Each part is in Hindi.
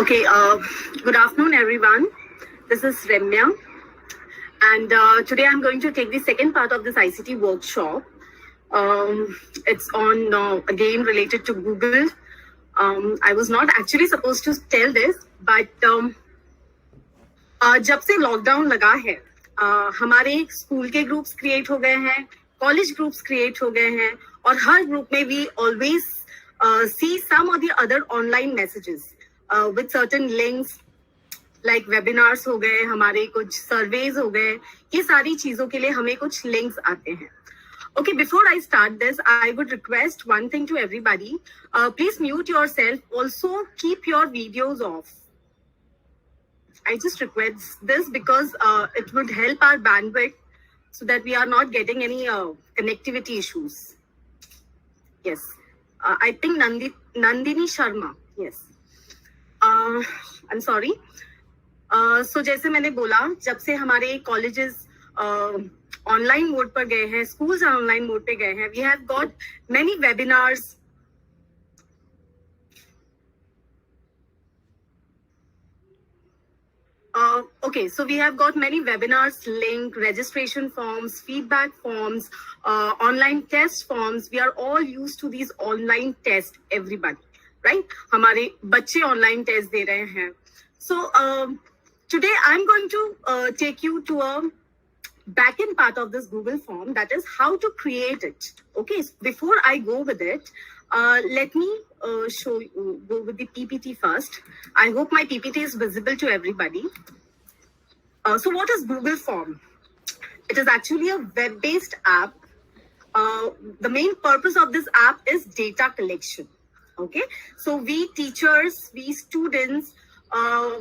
Okay, good afternoon, everyone. This is Remya, and today I'm going to take the second part of this ICT workshop. It's on again related to Google. I was not actually supposed to tell this, but जब से लॉकडाउन लगा है, हमारे स्कूल के ग्रुप्स क्रिएट हो गए हैं, कॉलेज ग्रुप्स क्रिएट हो गए हैं, और हर ग्रुप में we always see some or the other online messages with certain links like webinars हो गए, हमारे कुछ surveys हो गए, ये सारी चीजों के लिए हमें कुछ links आते हैं. Okay, before I start this, I would request one thing to everybody. Please mute yourself. Also, keep your videos off. I just request this because it would help our bandwidth so that we are not getting any connectivity issues. Yes. I think Nandini Sharma. Yes. I'm sorry. So जैसे मैंने बोला, जब से हमारे colleges online mode पर गए हैं, schools online mode पे गए हैं, we have got many webinars. Okay, so we have got many webinars, link, registration forms, feedback forms, online test forms. We are all used to these online tests, everybody, right? हमारे बच्चे online test दे रहे हैं. So today I'm going to take you to a backend part of this Google form, that is how to create it. Okay, so before I go with it, let me go with the PPT first. I hope my PPT is visible to everybody. So what is Google Form? It is actually a web-based app. The main purpose of this app is data collection. Okay, so we teachers, we students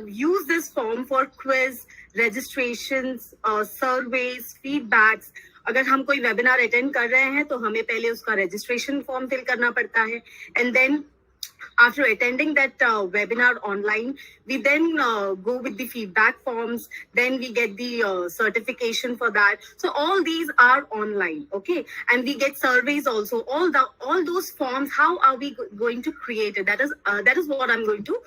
use this form for quiz, registrations, surveys, feedbacks. अगर हम कोई webinar attend कर रहे हैं तो हमें पहले उसका registration form fill करना पड़ता है, and then after attending that webinar online, we then go with the feedback forms, then we get the certification for that. So all these are online, okay? And we get surveys also. All those forms, how are we going to create it? That is what I'm going to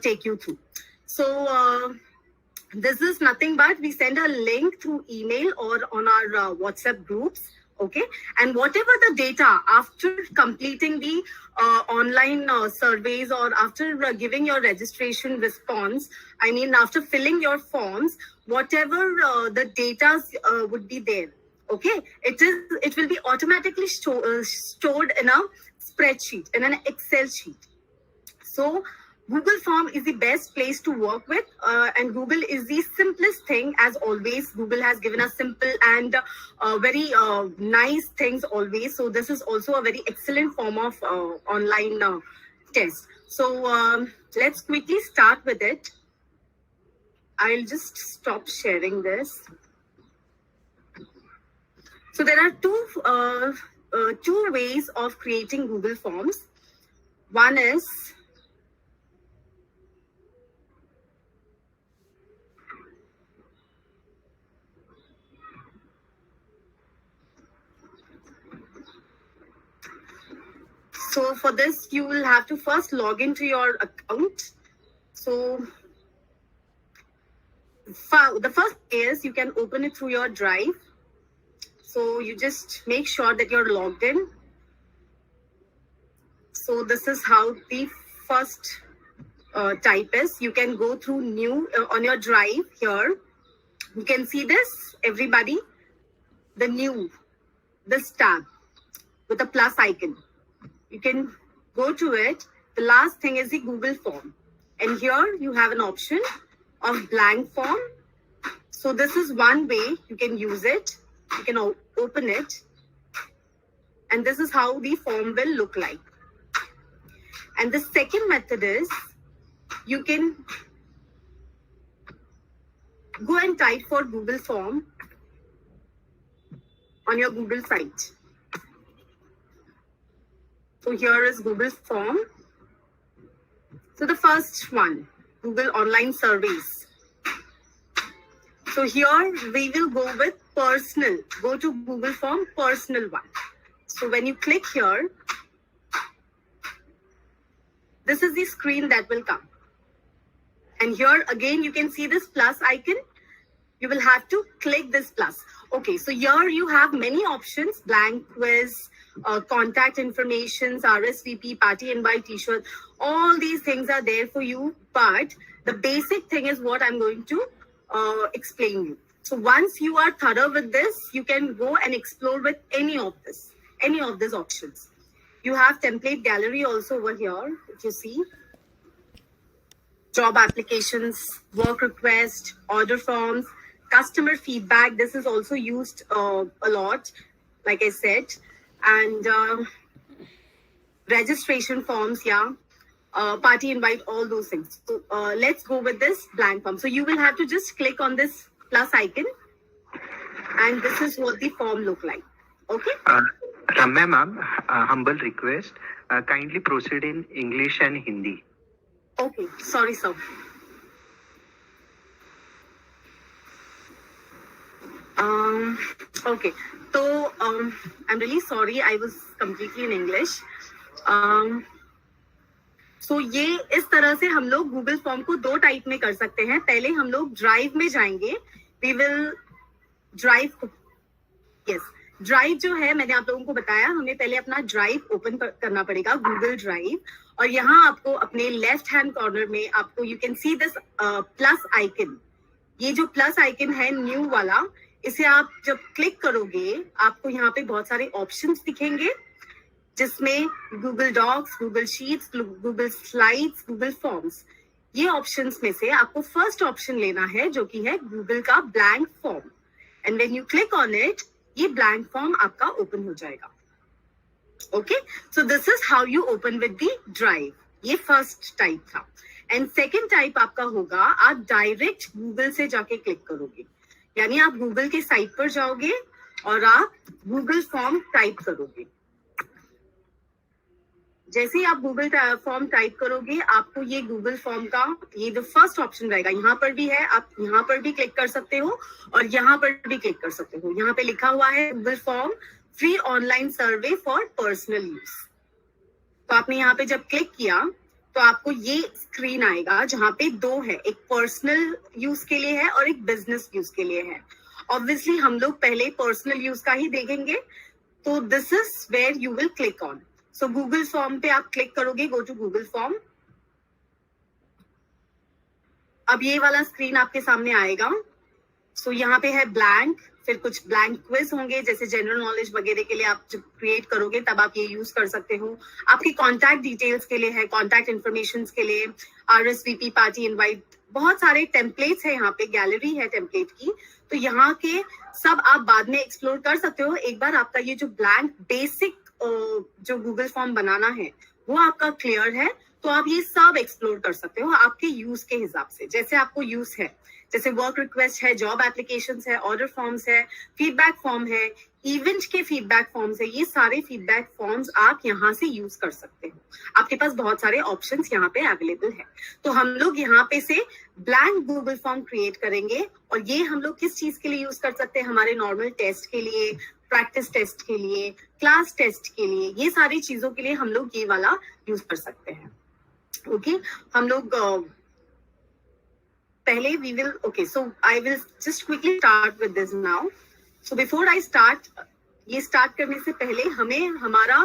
take you through. So this is nothing but we send a link through email or on our WhatsApp groups. Okay, and whatever the data after completing the online surveys or after giving your registration response, I mean after filling your forms, whatever the data would be there. Okay, it will be automatically stored in a spreadsheet, in an Excel sheet. So Google Form is the best place to work with, and Google is the simplest thing. As always, Google has given us simple and very nice things always. So this is also a very excellent form of online test. So let's quickly start with it. I'll just stop sharing this. So there are two ways of creating Google Forms. One is so for this, you will have to first log into your account. So the first is you can open it through your Drive. So you just make sure that you're logged in. So this is how the first type is. You can go through new on your Drive here. You can see this, everybody, this tab with a plus icon. You can go to it. The last thing is the Google Form. And here you have an option of blank form. So this is one way you can use it. You can open it. And this is how the form will look like. And the second method is you can go and type for Google Form on your Google site. So here is Google Form. So the first one, Google Online Surveys. So here we will go with personal. Go to Google Form, personal one. So when you click here, this is the screen that will come. And here again, you can see this plus icon. You will have to click this plus. Okay, so here you have many options: blank quiz, contact informations, RSVP, party invite, t-shirt. All these things are there for you, but the basic thing is what I'm going to explain you. So once you are thorough with this, you can go and explore with any of these options. You have template gallery also over here, if you see. Job applications, work request, order forms, customer feedback. This is also used a lot, like I said. And registration forms, yeah. Party invite, all those things. So let's go with this blank form. So you will have to just click on this plus icon, and this is what the form look like. Okay. Ramya ma'am, humble request. Kindly proceed in English and Hindi. Okay. Sorry, sir. Okay. So I'm really sorry. I was completely in English. So ये इस तरह से हम लोग गूगल फॉर्म को दो टाइप में कर सकते हैं. पहले हम लोग ड्राइव में जाएंगे. We will drive. Yes, drive जो है मैंने आप लोगों को बताया, हमें पहले अपना ड्राइव ओपन करना पड़ेगा, गूगल ड्राइव. और यहाँ आपको अपने लेफ्ट हैंड कॉर्नर में आपको you can see this plus icon. ये जो प्लस आइकन है न्यू वाला, इसे आप जब क्लिक करोगे आपको यहाँ पे बहुत सारे ऑप्शंस दिखेंगे, जिसमें Google docs, Google sheets, Google slides, Google forms. ये ऑप्शंस में से आपको फर्स्ट ऑप्शन लेना है, जो कि है गूगल का blank form. And when you click on it, ये ब्लैंक फॉर्म आपका ओपन हो जाएगा. Okay, so this is how you open with the drive. ये फर्स्ट टाइप था. एंड सेकेंड टाइप आपका होगा, आप डायरेक्ट गूगल से जाके क्लिक करोगे. यानी आप गूगल के साइट पर जाओगे और आप गूगल फॉर्म टाइप करोगे. जैसे ही आप गूगल फॉर्म टाइप करोगे, आपको ये गूगल फॉर्म का ये जो फर्स्ट ऑप्शन रहेगा, यहाँ पर भी है, आप यहाँ पर भी क्लिक कर सकते हो और यहाँ पर भी क्लिक कर सकते हो. यहाँ पे लिखा हुआ है Google form free online survey for personal use. तो आपने यहाँ पे जब क्लिक किया तो आपको ये स्क्रीन आएगा, जहाँ पे दो है, एक पर्सनल यूज के लिए है और एक बिजनेस यूज के लिए है. ऑब्वियसली हम लोग पहले पर्सनल यूज का ही देखेंगे, तो this is where you will click on. So Google form पे आप क्लिक करोगे, गो टू गूगल फॉर्म. अब ये वाला स्क्रीन आपके सामने आएगा. सो यहाँ पे है ब्लैंक, फिर कुछ ब्लैंक क्विज होंगे, जैसे जनरल नॉलेज वगैरह के लिए आप जब क्रिएट करोगे तब आप ये यूज कर सकते हो. आपकी कॉन्टैक्ट डिटेल्स के लिए है, कॉन्टैक्ट इन्फॉर्मेशन के लिए, RSVP, पार्टी इनवाइट, बहुत सारे टेम्पलेट्स है. यहाँ पे गैलरी है टेम्पलेट की, तो यहाँ के सब आप बाद में एक्सप्लोर कर सकते हो. एक बार आपका ये जो ब्लैंक बेसिक जो गूगल फॉर्म बनाना है वो आपका क्लियर है, तो आप ये सब एक्सप्लोर कर सकते हो आपके यूज के हिसाब से, जैसे आपको यूज है. जैसे वर्क रिक्वेस्ट है, जॉब एप्लीकेशंस है, ऑर्डर फॉर्म्स है, फीडबैक फॉर्म है, इवेंट के फीडबैक फॉर्म्स है. ये सारे फीडबैक फॉर्म्स आप यहाँ से यूज कर सकते हो. आपके पास बहुत सारे ऑप्शंस यहाँ पे अवेलेबल है. तो हम लोग यहाँ पे से ब्लैंक गूगल फॉर्म क्रिएट करेंगे, और ये हम लोग किस चीज के लिए यूज कर सकते हैं? हमारे नॉर्मल टेस्ट के लिए, प्रैक्टिस टेस्ट के लिए, क्लास टेस्ट के लिए, ये सारी चीजों के लिए हम लोग ये वाला यूज कर सकते हैं. ओके, हम लोग पहले we will, okay, so I will just quickly start with this now. So before I start, ये स्टार्ट करने से पहले हमें हमारा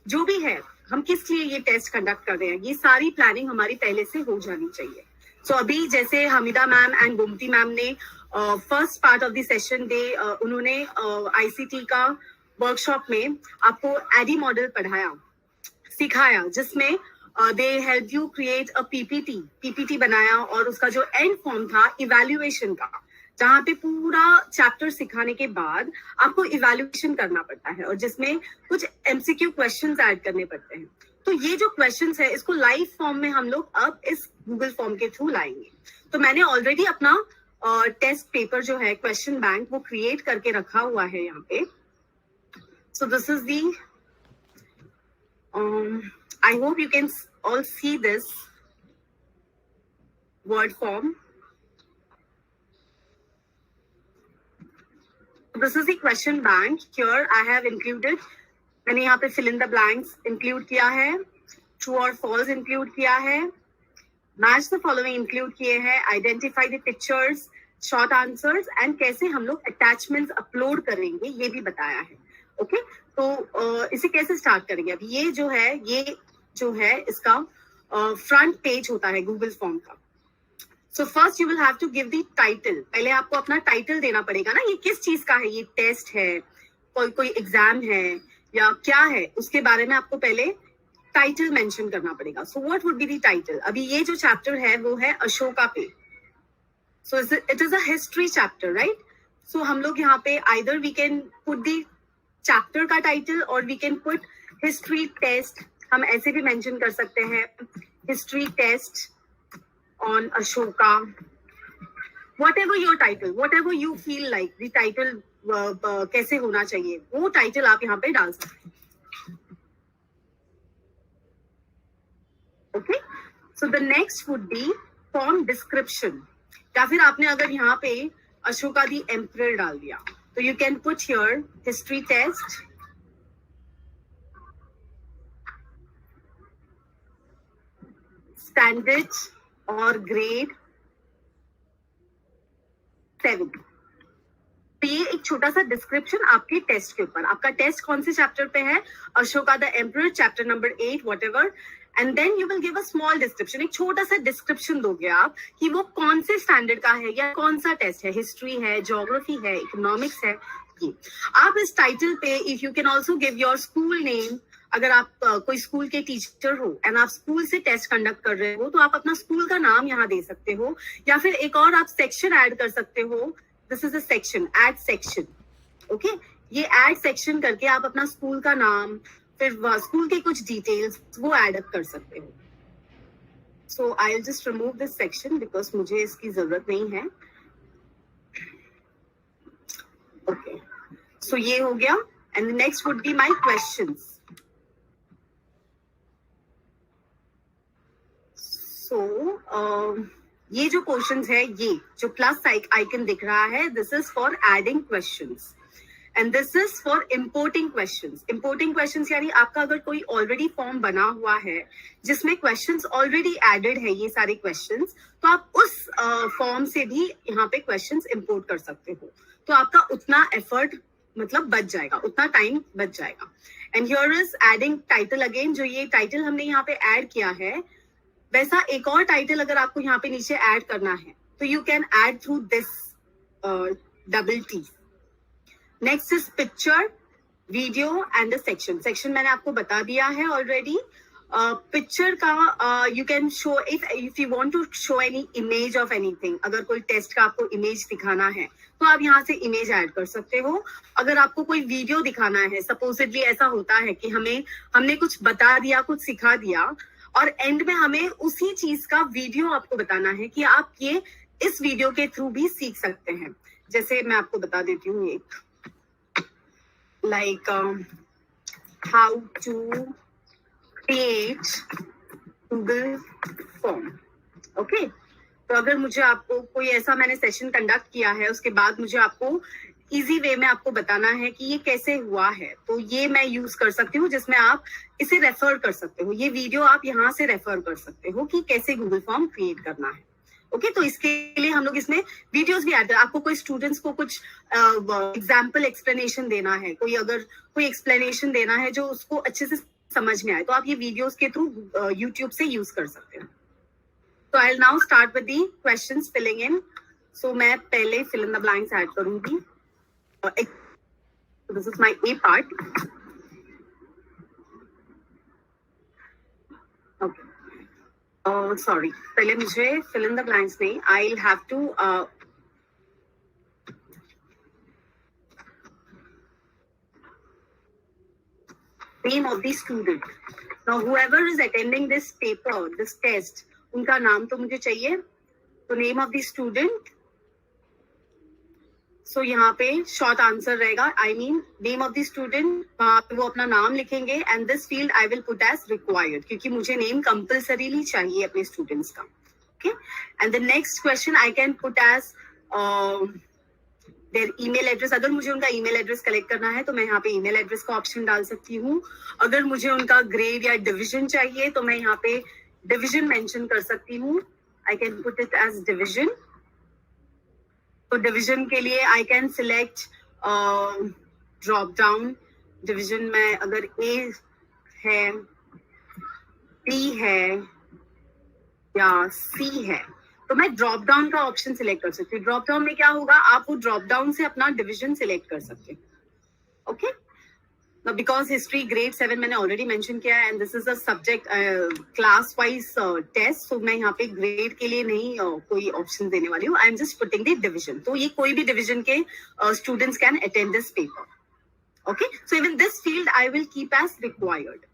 जो भी है, हम किस लिए ये टेस्ट कंडक्ट कर रहे हैं, ये सारी प्लानिंग हमारी पहले से हो जानी चाहिए. सो अभी जैसे Hamida ma'am and Gomti ma'am ने first part of the session day, उन्होंने ICT का वर्कशॉप में आपको एडी मॉडल पढ़ाया, सिखाया, जिसमें they help you create a PPT बनाया, और उसका जो एंड फॉर्म था इवैल्यूएशन का, जहाँ पे पूरा चैप्टर सिखाने के बाद आपको इवैल्यूएशन करना पड़ता है, और जिसमें कुछ MCQ क्वेश्चंस ऐड करने पड़ते हैं. तो ये जो क्वेश्चंस है, इसको लाइव फॉर्म में हम लोग अब इस गूगल फॉर्म के थ्रू लाएंगे. तो मैंने ऑलरेडी अपना टेस्ट पेपर जो है, क्वेश्चन बैंक, वो क्रिएट करके रखा हुआ है यहाँ पे. सो this is the, I hope you can all see this word form. This is the question bank. Here I have included, मैंने यहाँ पे fill in the blanks include किया है, true or false include किया है, मैच द फॉलोइंग इंक्लूड किए हैं, identify the pictures, short answers and कैसे हम लोग अटैचमेंट्स अपलोड करेंगे ये भी बताया है. ओके तो इसे कैसे स्टार्ट करेंगे. अब ये जो है इसका फ्रंट पेज होता है गूगल फॉर्म का. So first you will have to give the title. पहले आपको अपना टाइटल देना पड़ेगा ना, ये किस चीज का है, ये टेस्ट है, कोई एग्जाम है या क्या है, उसके बारे में आपको पहले टाइटल मेंशन करना पड़ेगा. So what would be the title. अभी ये जो चैप्टर है वो है अशोका पे. So it is a history chapter right. So हम लोग यहाँ पे either we can put the chapter का टाइटल और we can put history test. हम ऐसे भी मेंशन कर सकते हैं history test on Ashoka, whatever your title, whatever you feel like the title कैसे होना चाहिए वो टाइटल आप यहाँ पे डाल सकते हैं. Okay so the next would B form description. या फिर आपने अगर यहाँ पे अशोका दी एम्परर डाल दिया तो you can put here history test standard और ग्रेड 7. तो ये एक छोटा सा डिस्क्रिप्शन आपके टेस्ट के ऊपर. आपका टेस्ट कौन से चैप्टर पे है, Ashoka the emperor chapter number 8 whatever. And then you will give a small description. एक छोटा सा डिस्क्रिप्शन दोगे आप कि वो कौन से स्टैंडर्ड का है या कौन सा टेस्ट है, हिस्ट्री है, ज्योग्राफी है, इकोनॉमिक्स है. ये आप इस टाइटल पे if you can also give your school name. अगर आप कोई स्कूल के टीचर हो एंड आप स्कूल से टेस्ट कंडक्ट कर रहे हो तो आप अपना स्कूल का नाम यहाँ दे सकते हो. या फिर एक और आप सेक्शन ऐड कर सकते हो. This is a section, add section. Okay ये ऐड सेक्शन करके आप अपना स्कूल का नाम फिर स्कूल के कुछ डिटेल्स वो ऐड अप कर सकते हो. So I will just remove this section because मुझे इसकी जरूरत नहीं है. ओके सो ये हो गया. And next would be my questions. So ये जो क्वेश्चंस है, ये जो प्लस आइकन दिख रहा है, this is for adding questions and this is for importing questions. Importing questions यानी आपका अगर कोई ऑलरेडी फॉर्म बना हुआ है जिसमें क्वेश्चंस ऑलरेडी एडेड है, ये सारे क्वेश्चंस, तो आप उस फॉर्म से भी यहाँ पे क्वेश्चंस इम्पोर्ट कर सकते हो. तो आपका उतना एफर्ट मतलब बच जाएगा, उतना टाइम बच जाएगा. And here is adding title again. जो ये टाइटल हमने यहाँ पे ऐड किया है वैसा एक और टाइटल अगर आपको यहाँ पे नीचे ऐड करना है तो you can add through this double T. Next is picture, video and the section. Section मैंने आपको बता दिया है ऑलरेडी. पिक्चर का you can show if you want to show any image of anything. अगर कोई टेस्ट का आपको इमेज दिखाना है तो आप यहाँ से इमेज ऐड कर सकते हो. अगर आपको कोई वीडियो दिखाना है, सपोजिटली ऐसा होता है कि हमने कुछ बता दिया, कुछ सिखा दिया और एंड में हमें उसी चीज का वीडियो आपको बताना है कि आप ये इस वीडियो के थ्रू भी सीख सकते हैं. जैसे मैं आपको बता देती हूँ एक like how to create Google form. Okay तो अगर मुझे आपको कोई ऐसा मैंने सेशन कंडक्ट किया है उसके बाद मुझे आपको इजी वे में आपको बताना है कि ये कैसे हुआ है, तो ये मैं यूज कर सकती हूँ जिसमें आप इसे रेफर कर सकते हो. ये वीडियो आप यहाँ से रेफर कर सकते हो कि कैसे गूगल फॉर्म क्रिएट करना है. ओके तो इसके लिए हम लोग इसमें वीडियोस भी ऐड कर. आपको कोई स्टूडेंट्स को कुछ एग्जाम्पल एक्सप्लेनेशन देना है, कोई एक्सप्लेनेशन देना है जो उसको अच्छे से समझ में आए, तो आप ये वीडियोस के थ्रू यूट्यूब से यूज कर सकते हैं. तो I will now start with the questions filling in. So मैं पहले fill in the blanks add करूंगी. This is my A part. Okay. Sorry. पहले मुझे fill in the blanks नहीं. I'll have to name of the student. Now, whoever is attending this paper, this test, उनका नाम तो मुझे चाहिए. तो name of the student. सो यहाँ पे शॉर्ट आंसर रहेगा. I mean name of the student, वहाँ पे वो अपना नाम लिखेंगे and this field I will put as required क्योंकि मुझे नेम कंपल्सरीली चाहिए अपने स्टूडेंट्स का. Okay and the next question I can put as their email address. अगर मुझे उनका ईमेल एड्रेस कलेक्ट करना है तो मैं यहाँ पे ईमेल एड्रेस का ऑप्शन डाल सकती हूँ. अगर मुझे उनका ग्रेड या डिवीजन चाहिए तो मैं यहाँ पे डिविजन मेंशन कर सकती हूँ. I can put it as division. तो डिविजन के लिए I can select drop down. Division में अगर ए है, बी है या सी है, तो मैं ड्रॉप डाउन का ऑप्शन सिलेक्ट कर सकती हूँ. ड्रॉप डाउन में क्या होगा, आप वो ड्रॉप डाउन से अपना डिविजन सिलेक्ट कर सकते हैं. Okay. Now, because history grade 7 मैंने already mention किया है and this is a subject class wise test, so मैं यहाँ पे grade के लिए नहीं कोई option देने वाली हूँ. I am just putting the division. तो ये कोई भी division के students can attend this paper. Okay. So even this field I will keep as required.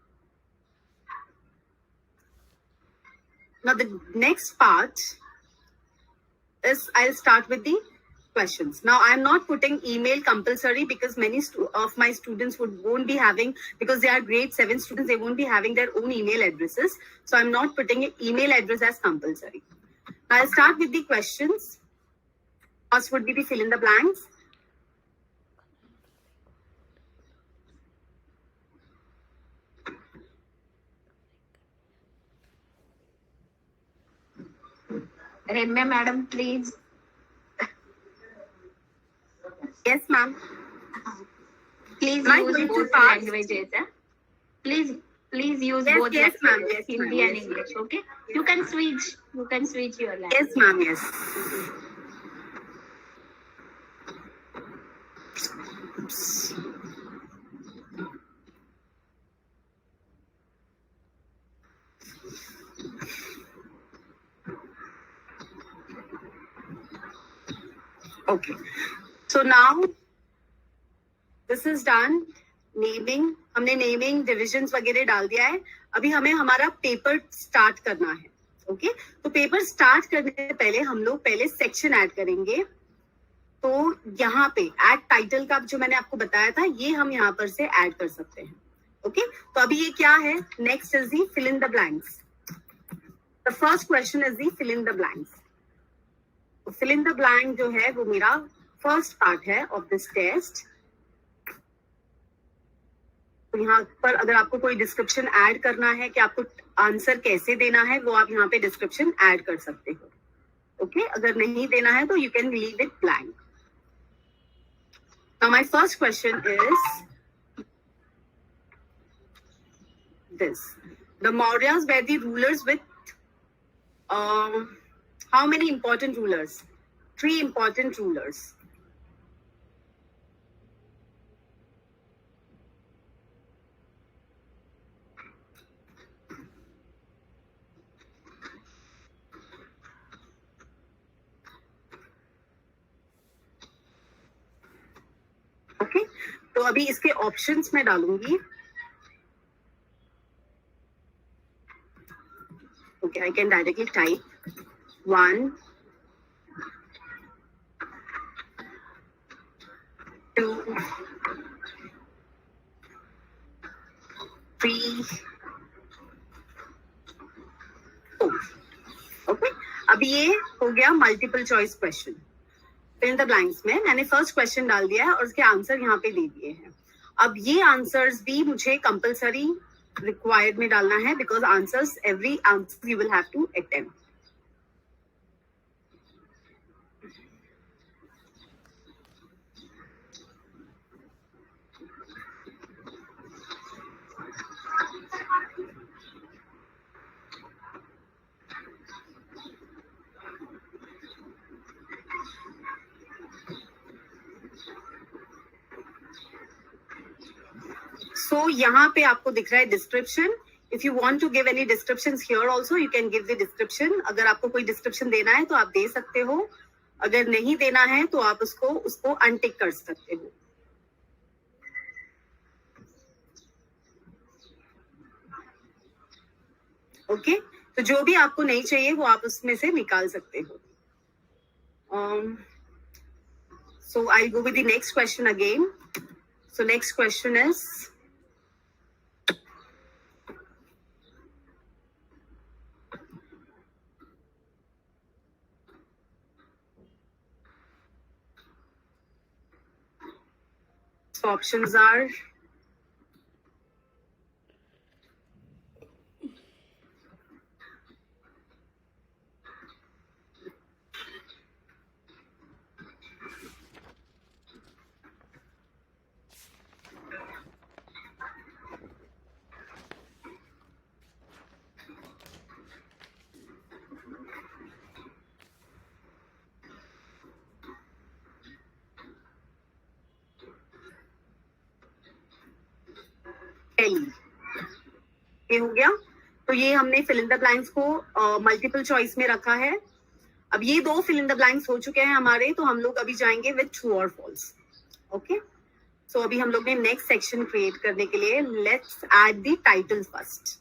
Now the next part is I'll start with the questions. Now I'm not putting email compulsory because many of my students won't be having, because they are grade 7 students, they won't be having their own email addresses. So I'm not putting an email address as compulsory. Now I'll start with the questions. First would be the fill in the blanks. Ramya madam, please. Yes, ma'am. Please Am I use going too both fast? languages. Please use Yes, both yes, ma'am. languages, Yes, Hindi ma'am. and Yes. English. Okay, you can switch. You can switch your language. Yes, ma'am. Yes. Oops. Okay. So now this is done. Naming, हमने naming divisions वगैरह डाल दिया है. अभी हमें हमारा पेपर स्टार्ट करना है. ओके. तो पेपर स्टार्ट करने से पहले हम लोग पहले सेक्शन ऐड करेंगे. तो यहाँ पे ऐड टाइटल का जो मैंने आपको बताया था, ये हम यहाँ पर से ऐड कर सकते हैं. ओके. तो अभी ये क्या है, next is the fill in the blanks. The first question is the fill in the blanks. Fill in the blank जो है वो मेरा फर्स्ट पार्ट है ऑफ दिस टेस्ट. तो यहाँ पर अगर आपको कोई डिस्क्रिप्शन ऐड करना है कि आपको आंसर कैसे देना है, वो आप यहाँ पे डिस्क्रिप्शन ऐड कर सकते हो. ओके. अगर नहीं देना है तो you can leave it blank. Now my first question is this. The Mauryas were the rulers with how many important rulers? 3 important rulers. Okay. तो अभी इसके ऑप्शंस मैं डालूंगी. Okay, I can directly type 1, 2, 3, 4. Okay. अभी ये हो गया multiple choice question. Fill in the blanks में मैंने फर्स्ट क्वेश्चन डाल दिया है और उसके आंसर यहाँ पे दे दिए हैं. अब ये आंसर्स भी मुझे कंपलसरी रिक्वायर्ड में डालना है, because answers every answer you will have to attempt. So यहाँ पे आपको दिख रहा है description. If you want to give any descriptions here also, you can give the description. अगर आपको कोई डिस्क्रिप्शन देना है तो आप दे सकते हो. अगर नहीं देना है तो आप उसको अनटिक कर सकते हो. ओके. तो जो भी आपको नहीं चाहिए वो आप उसमें से निकाल सकते हो. So I'll go with the next question again. So next question is, so options are ये हो गया। तो ये हमने फिल इन द ब्लैंक्स को मल्टीपल चॉइस में रखा है। अब ये 2 फिल इन द ब्लैंक्स हो चुके हैं हमारे, तो हम लोग अभी जाएंगे विद ट्रू और फॉल्स। ओके, सो अभी हम लोग ने नेक्स्ट सेक्शन क्रिएट करने के लिए let's add the title first.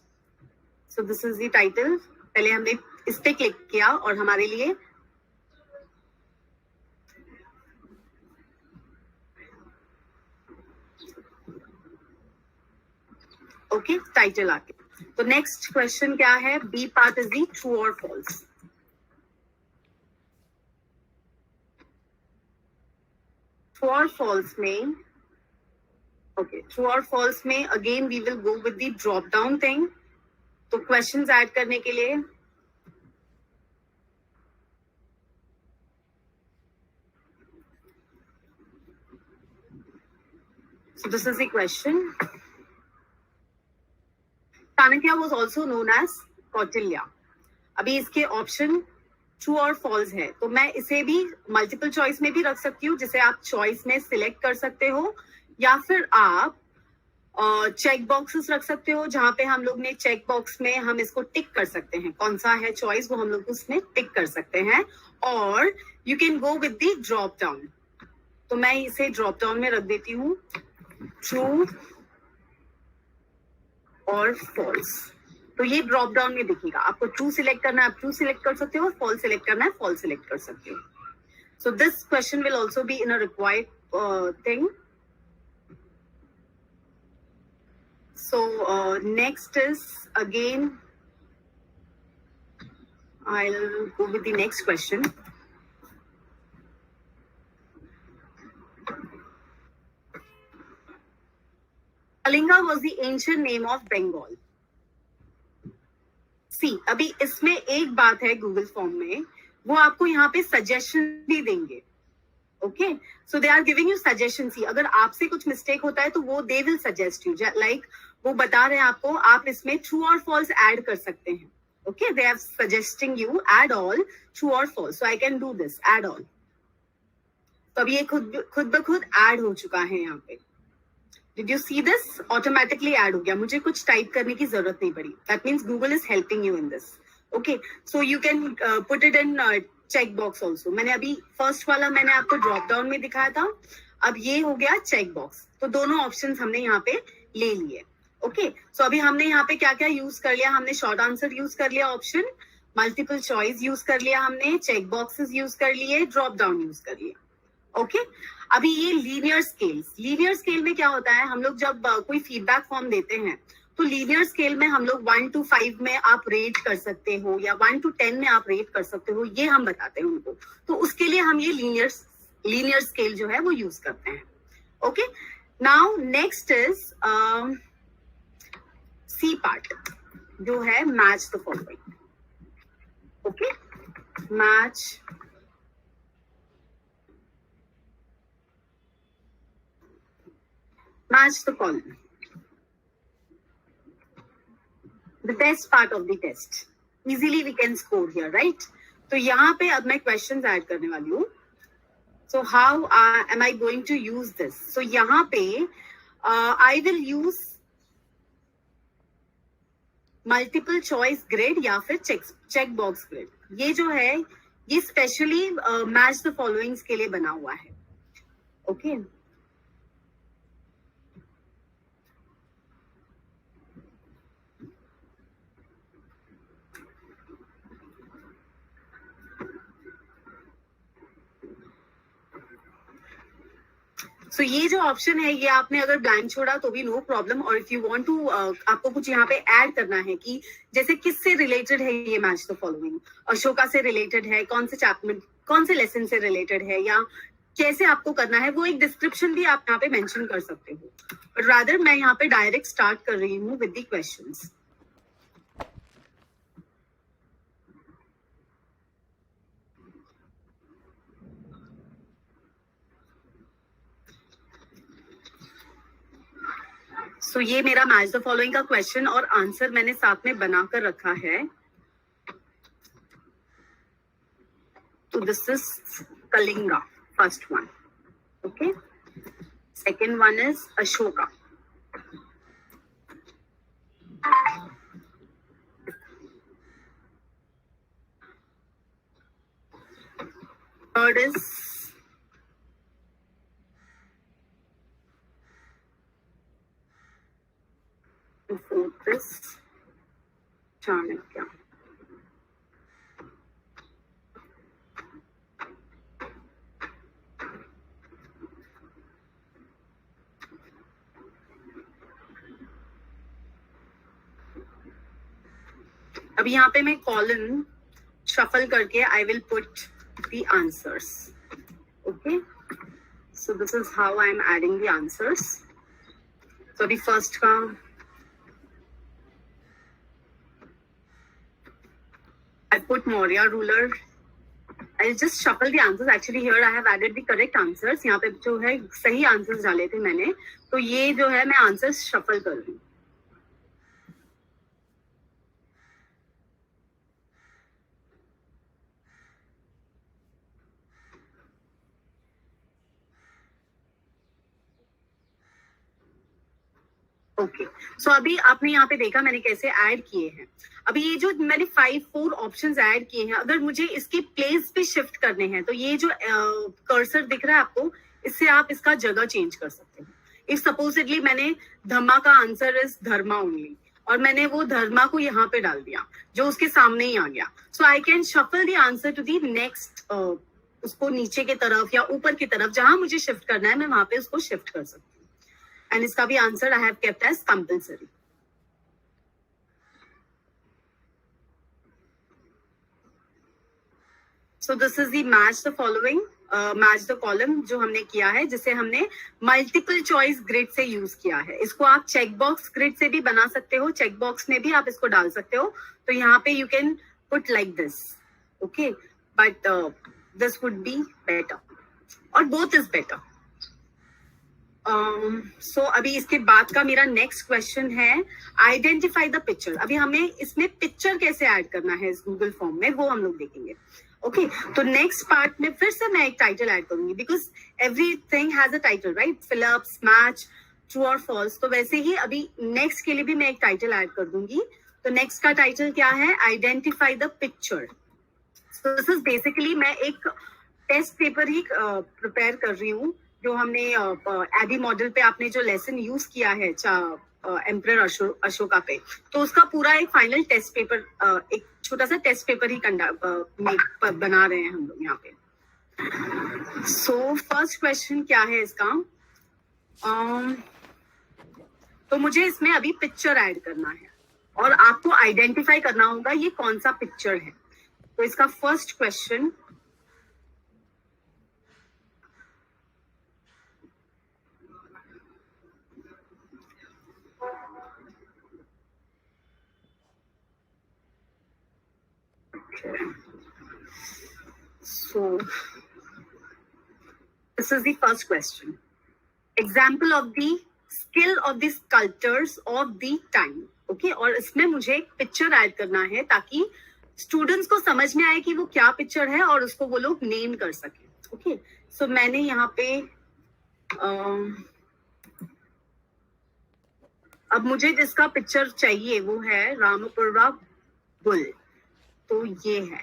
So this is the title. पहले हमने इस पे क्लिक किया और हमारे लिए ओके टाइटल आ गया। तो नेक्स्ट क्वेश्चन क्या है? B part is the true और फॉल्स। ट्रू और फॉल्स में ट्रू और फॉल्स में again we will go with the drop down thing. तो क्वेश्चंस ऐड करने के लिए so this is the question. Chanakya was also known as Kautilya. अभी इसके ऑप्शन ट्रू और फॉल्स है, तो मैं इसे भी मल्टीपल चॉइस में भी रख सकती हूँ, जिसे आप चॉइस में सिलेक्ट कर सकते हो, या फिर आप चेक बॉक्सेस रख सकते हो, जहां पे हम लोग ने चेक बॉक्स में हम इसको टिक कर सकते हैं, कौन सा है चॉइस वो हम लोग उसमें टिक कर सकते हैं। और you can go with the drop down. तो मैं इसे ड्रॉप डाउन में रख देती हूँ ट्रू और फॉल्स। तो ये ड्रॉप डाउन में दिखेगा। आपको ट्रू सिलेक्ट करना है, आप ट्रू सिलेक्ट कर सकते हो, और फॉल्स सिलेक्ट करना है, फॉल्स सिलेक्ट कर सकते हो। So this question will also be in a required thing. So next is again, I'll go with the next question. Kalinga was the ancient name of Bengal. See, अभी इसमें एक बात है गूगल फॉर्म में, वो आपको यहाँ पे सजेशन भी देंगे। Okay, so they are giving you suggestion. See, अगर आपसे कुछ मिस्टेक होता है तो वो they will suggest you, like वो बता रहे हैं आपको आप इसमें ट्रू और फॉल्स ऐड कर सकते हैं। Okay, they are suggesting you add all true और false, so I can do this add all. तो अभी ये खुद ब खुद ऐड हो चुका है यहाँ पे। Did you see this? Automatically add हो गया, मुझे कुछ टाइप करने की जरूरत नहीं पड़ी। That means Google is helping you in this. Okay, so you can put it in check box also. मैंने अभी फर्स्ट वाला मैंने आपको ड्रॉप डाउन में दिखाया था, अब ये हो गया चेक बॉक्स। तो दोनों ऑप्शंस हमने यहाँ पे ले लिए। ओके, सो अभी हमने यहाँ पे क्या क्या यूज कर लिया? हमने शॉर्ट आंसर यूज कर लिया, ऑप्शन मल्टीपल चॉइस यूज कर लिया, हमने चेक बॉक्सेस यूज कर लिए, ड्रॉप डाउन यूज कर लिए। ओके, अभी ये लीनियर स्केल्स। लीनियर स्केल में क्या होता है, हम लोग जब कोई फीडबैक फॉर्म देते हैं तो लीनियर स्केल में हम लोग 1 to 5 में आप रेट कर सकते हो, या 1 to 10 में आप रेट कर सकते हो, ये हम बताते हैं उनको। तो उसके लिए हम ये लीनियर स्केल जो है वो यूज करते हैं। Okay, now next is C part, जो है match the following. Okay, match the following. The best part of the test. Easily we can score here, right? तो यहाँ पे अब मैं questions add करने वाली हूँ। So how am I going to use this? So यहाँ पे I will use multiple choice grid या फिर check box grid. ये जो है ये specially match the followings के लिए बना हुआ है। Okay. So ये जो ऑप्शन है ये आपने अगर ब्लैंक छोड़ा तो भी नो प्रॉब्लम। और इफ यू वांट टू आपको कुछ यहाँ पे ऐड करना है कि जैसे किससे रिलेटेड है ये मैच द फॉलोइंग, अशोका से रिलेटेड है, कौन से चैप्टर कौन से लेसन से रिलेटेड है, या कैसे आपको करना है, वो एक डिस्क्रिप्शन भी आप यहाँ पे मेंशन कर सकते हो। बट रादर मैं यहाँ पे डायरेक्ट स्टार्ट कर रही हूँ विद द क्वेश्चंस। सो ये मेरा मैच द फॉलोइंग का क्वेश्चन और आंसर मैंने साथ में बनाकर रखा है। तो this is Kalinga, first one. Okay, second one is Ashoka, third is and fourth is Chanakya. अब यहाँ पे मैं कॉलम shuffle करके I will put the answers. Okay, so this is how I am adding the answers. So the first का I put Maurya ruler. I'll just shuffle the answers. Actually here I have added the correct answers. यहाँ पे जो है सही answers डाले थे मैंने, तो ये जो है मैं answers shuffle कर रही हूँ. ओके, सो अभी आपने यहाँ पे देखा मैंने कैसे ऐड किए हैं. अभी ये जो मैंने 4 ऑप्शंस ऐड किए हैं, अगर मुझे इसके प्लेस पे शिफ्ट करने हैं तो ये जो कर्सर दिख रहा है आपको, इससे आप इसका जगह चेंज कर सकते हैं. इफ सपोजिटली मैंने धम्मा का आंसर इज धर्मा ओनली और मैंने वो धर्मा को यहाँ पे डाल दिया जो उसके सामने ही आ गया, so I can shuffle the answer to the next, उसको नीचे की तरफ या ऊपर की तरफ जहां मुझे शिफ्ट करना है मैं वहां पे उसको शिफ्ट कर सकती हूँ. And इसका भी answer I have kept as compulsory. So this is the match the following, match the column जो हमने किया है, जिसे हमने मल्टीपल चॉइस ग्रिड से यूज किया है. इसको आप चेक बॉक्स ग्रिड से भी बना सकते हो, चेक बॉक्स में भी आप इसको डाल सकते हो. तो यहाँ पे you can put like this, okay, but this would be better और बोथ इज बेटर. सो अभी इसके बाद का मेरा नेक्स्ट क्वेश्चन है आइडेंटिफाई द पिक्चर. अभी हमें इसमें पिक्चर कैसे ऐड करना है इस गूगल फॉर्म में, वो हम लोग देखेंगे. ओके, तो नेक्स्ट पार्ट में फिर से मैं एक टाइटल ऐड करूंगी, because everything has a title, right? Fill-ups, match, true और फॉल्स. तो वैसे ही अभी नेक्स्ट के लिए भी मैं एक टाइटल ऐड कर दूंगी. तो नेक्स्ट का टाइटल क्या है? Identify the picture. So this is basically मैं एक टेस्ट पेपर ही प्रिपेयर कर रही हूँ, जो हमने एबी मॉडल पे आपने जो लेसन यूज किया है एम्परर अशोका पे, तो उसका पूरा एक फाइनल टेस्ट पेपर, एक छोटा सा टेस्ट पेपर ही बना रहे हैं हम लोग यहाँ पे. सो फर्स्ट क्वेश्चन क्या है इसका? तो मुझे इसमें अभी पिक्चर ऐड करना है और आपको आइडेंटिफाई करना होगा ये कौन सा पिक्चर है. तो इसका first question, so this is the first question. Example of the skill of the sculptors of the time. Okay, और इसमें मुझे एक पिक्चर ऐड करना है ताकि स्टूडेंट्स को समझ में आए कि वो क्या पिक्चर है और उसको वो लोग नेम कर सके. ओके, सो मैंने यहाँ पे अब मुझे जिसका पिक्चर चाहिए वो है रामपुरा बुल. तो ये है,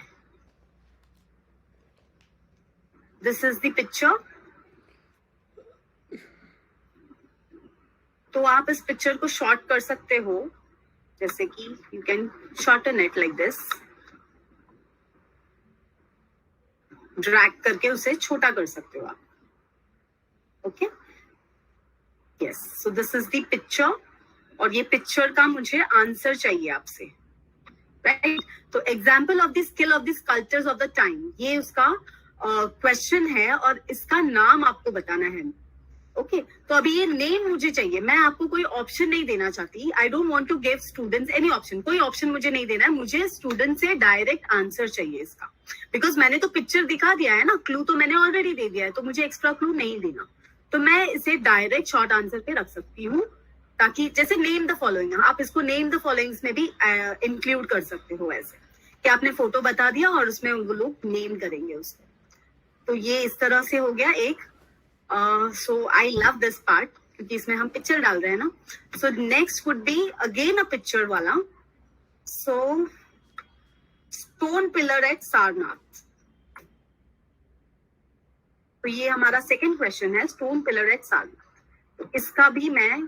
दिस इज द पिक्चर. तो आप इस पिक्चर को शॉर्ट कर सकते हो, जैसे कि you can shorten it like this, drag करके उसे छोटा कर सकते हो आप. Okay, yes, so this is the picture और ये पिक्चर का मुझे आंसर चाहिए आपसे, राइट? तो example of the skill of the sculptures of the time, ये उसका क्वेश्चन है और इसका नाम आपको बताना है. ओके, तो अभी ये नेम मुझे चाहिए. मैं आपको कोई ऑप्शन नहीं देना चाहती. I don't want to give students any option. कोई ऑप्शन मुझे नहीं देना है. मुझे स्टूडेंट से डायरेक्ट आंसर चाहिए इसका, बिकॉज मैंने तो पिक्चर दिखा दिया है ना, क्लू तो मैंने ऑलरेडी दे दिया है, तो मुझे एक्स्ट्रा क्लू नहीं देना. तो मैं इसे डायरेक्ट शॉर्ट आंसर पे रख सकती हूँ, ताकि जैसे नेम द फॉलोइंग, आप इसको नेम द फॉलोइंग्स में भी इंक्लूड कर सकते हो, ऐसे कि आपने फोटो बता दिया और उसमें वो लोग नेम करेंगे उसको. तो ये इस तरह से हो गया एक. So I love this part क्योंकि इसमें हम पिक्चर डाल रहे हैं ना. So next would be again a picture वाला. So stone pillar at Sarnath. ये हमारा सेकंड क्वेश्चन है, स्टोन पिलर एट सारनाथ। तो इसका भी मैं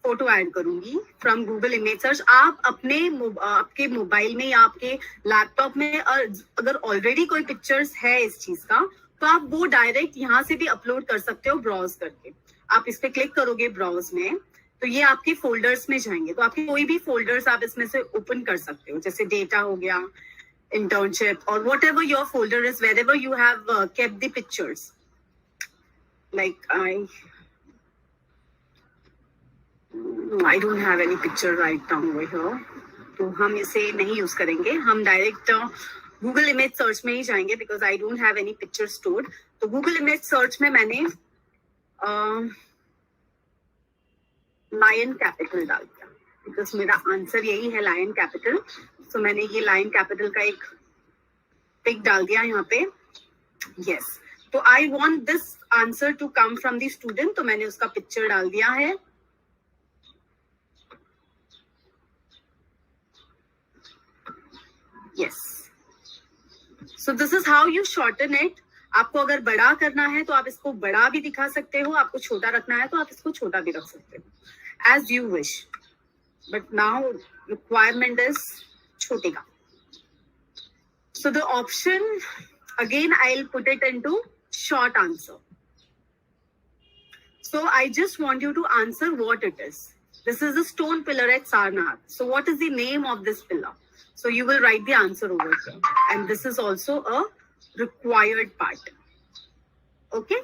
फोटो ऐड करूंगी फ्रॉम गूगल इमेज सर्च। आप अपने आपके मोबाइल में या आपके लैपटॉप में अगर ऑलरेडी कोई पिक्चर्स है इस चीज का, तो आप वो डायरेक्ट यहाँ से भी अपलोड कर सकते हो ब्राउज करके। आप इस पे क्लिक करोगे ब्राउज में, तो ये आपके फोल्डर्स में जाएंगे। तो आपके कोई भी फोल्डर्स आप इसमें से ओपन कर सकते हो, जैसे डेटा हो गया, internship, or whatever your folder is, wherever you have kept the pictures. Like I don't have any picture right now over here, तो हम इसे नहीं यूज करेंगे। हम डायरेक्ट गूगल इमेज सर्च में ही जाएंगे, because I don't have any picture stored. तो गूगल इमेज सर्च में मैंने लायन कैपिटल डाल दिया, बिकॉज मेरा आंसर यही है लायन कैपिटल। तो मैंने ये लायन कैपिटल का एक पिक डाल दिया यहाँ पे। यस, तो I want this answer to come from the student, तो मैंने उसका पिक्चर डाल दिया है। Yes, so this is how you shorten it. आपको अगर बड़ा करना है तो आप इसको बड़ा भी दिखा सकते हो, आपको छोटा रखना है तो आप इसको छोटा भी रख सकते हो, as you wish. But now requirement is छोटे का। So the option, again, I'll put it into short answer. So I just want you to answer what it is. This is a stone pillar at Sarnath. So what is the name of this pillar? So you will write the answer over here. And this is also a required part. Okay?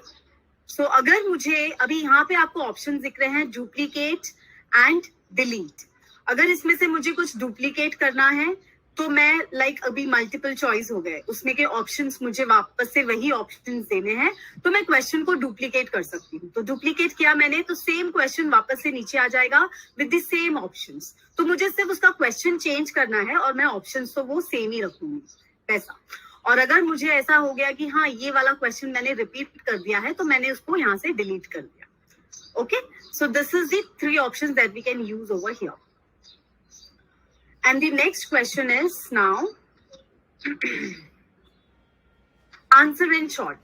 So अगर मुझे अभी यहाँ पे आपको ऑप्शन दिख रहे हैं, डुप्लीकेट एंड डिलीट। अगर इसमें से मुझे कुछ डुप्लीकेट करना है तो मैं अभी मल्टीपल चॉइस हो गए, उसमें के ऑप्शंस मुझे वापस से वही ऑप्शंस देने हैं, तो मैं क्वेश्चन को डुप्लीकेट कर सकती हूँ। तो डुप्लीकेट किया मैंने, तो सेम क्वेश्चन वापस से नीचे आ जाएगा विद द सेम ऑप्शंस। तो मुझे सिर्फ उसका क्वेश्चन चेंज करना है और मैं ऑप्शंस तो वो सेम ही रखूंगी, ऐसा। और अगर मुझे ऐसा हो गया कि हाँ ये वाला क्वेश्चन मैंने रिपीट कर दिया है, तो मैंने उसको यहाँ से डिलीट कर दिया। Okay, so this is the 3 options that we can use over here. And the next question is now answer in short.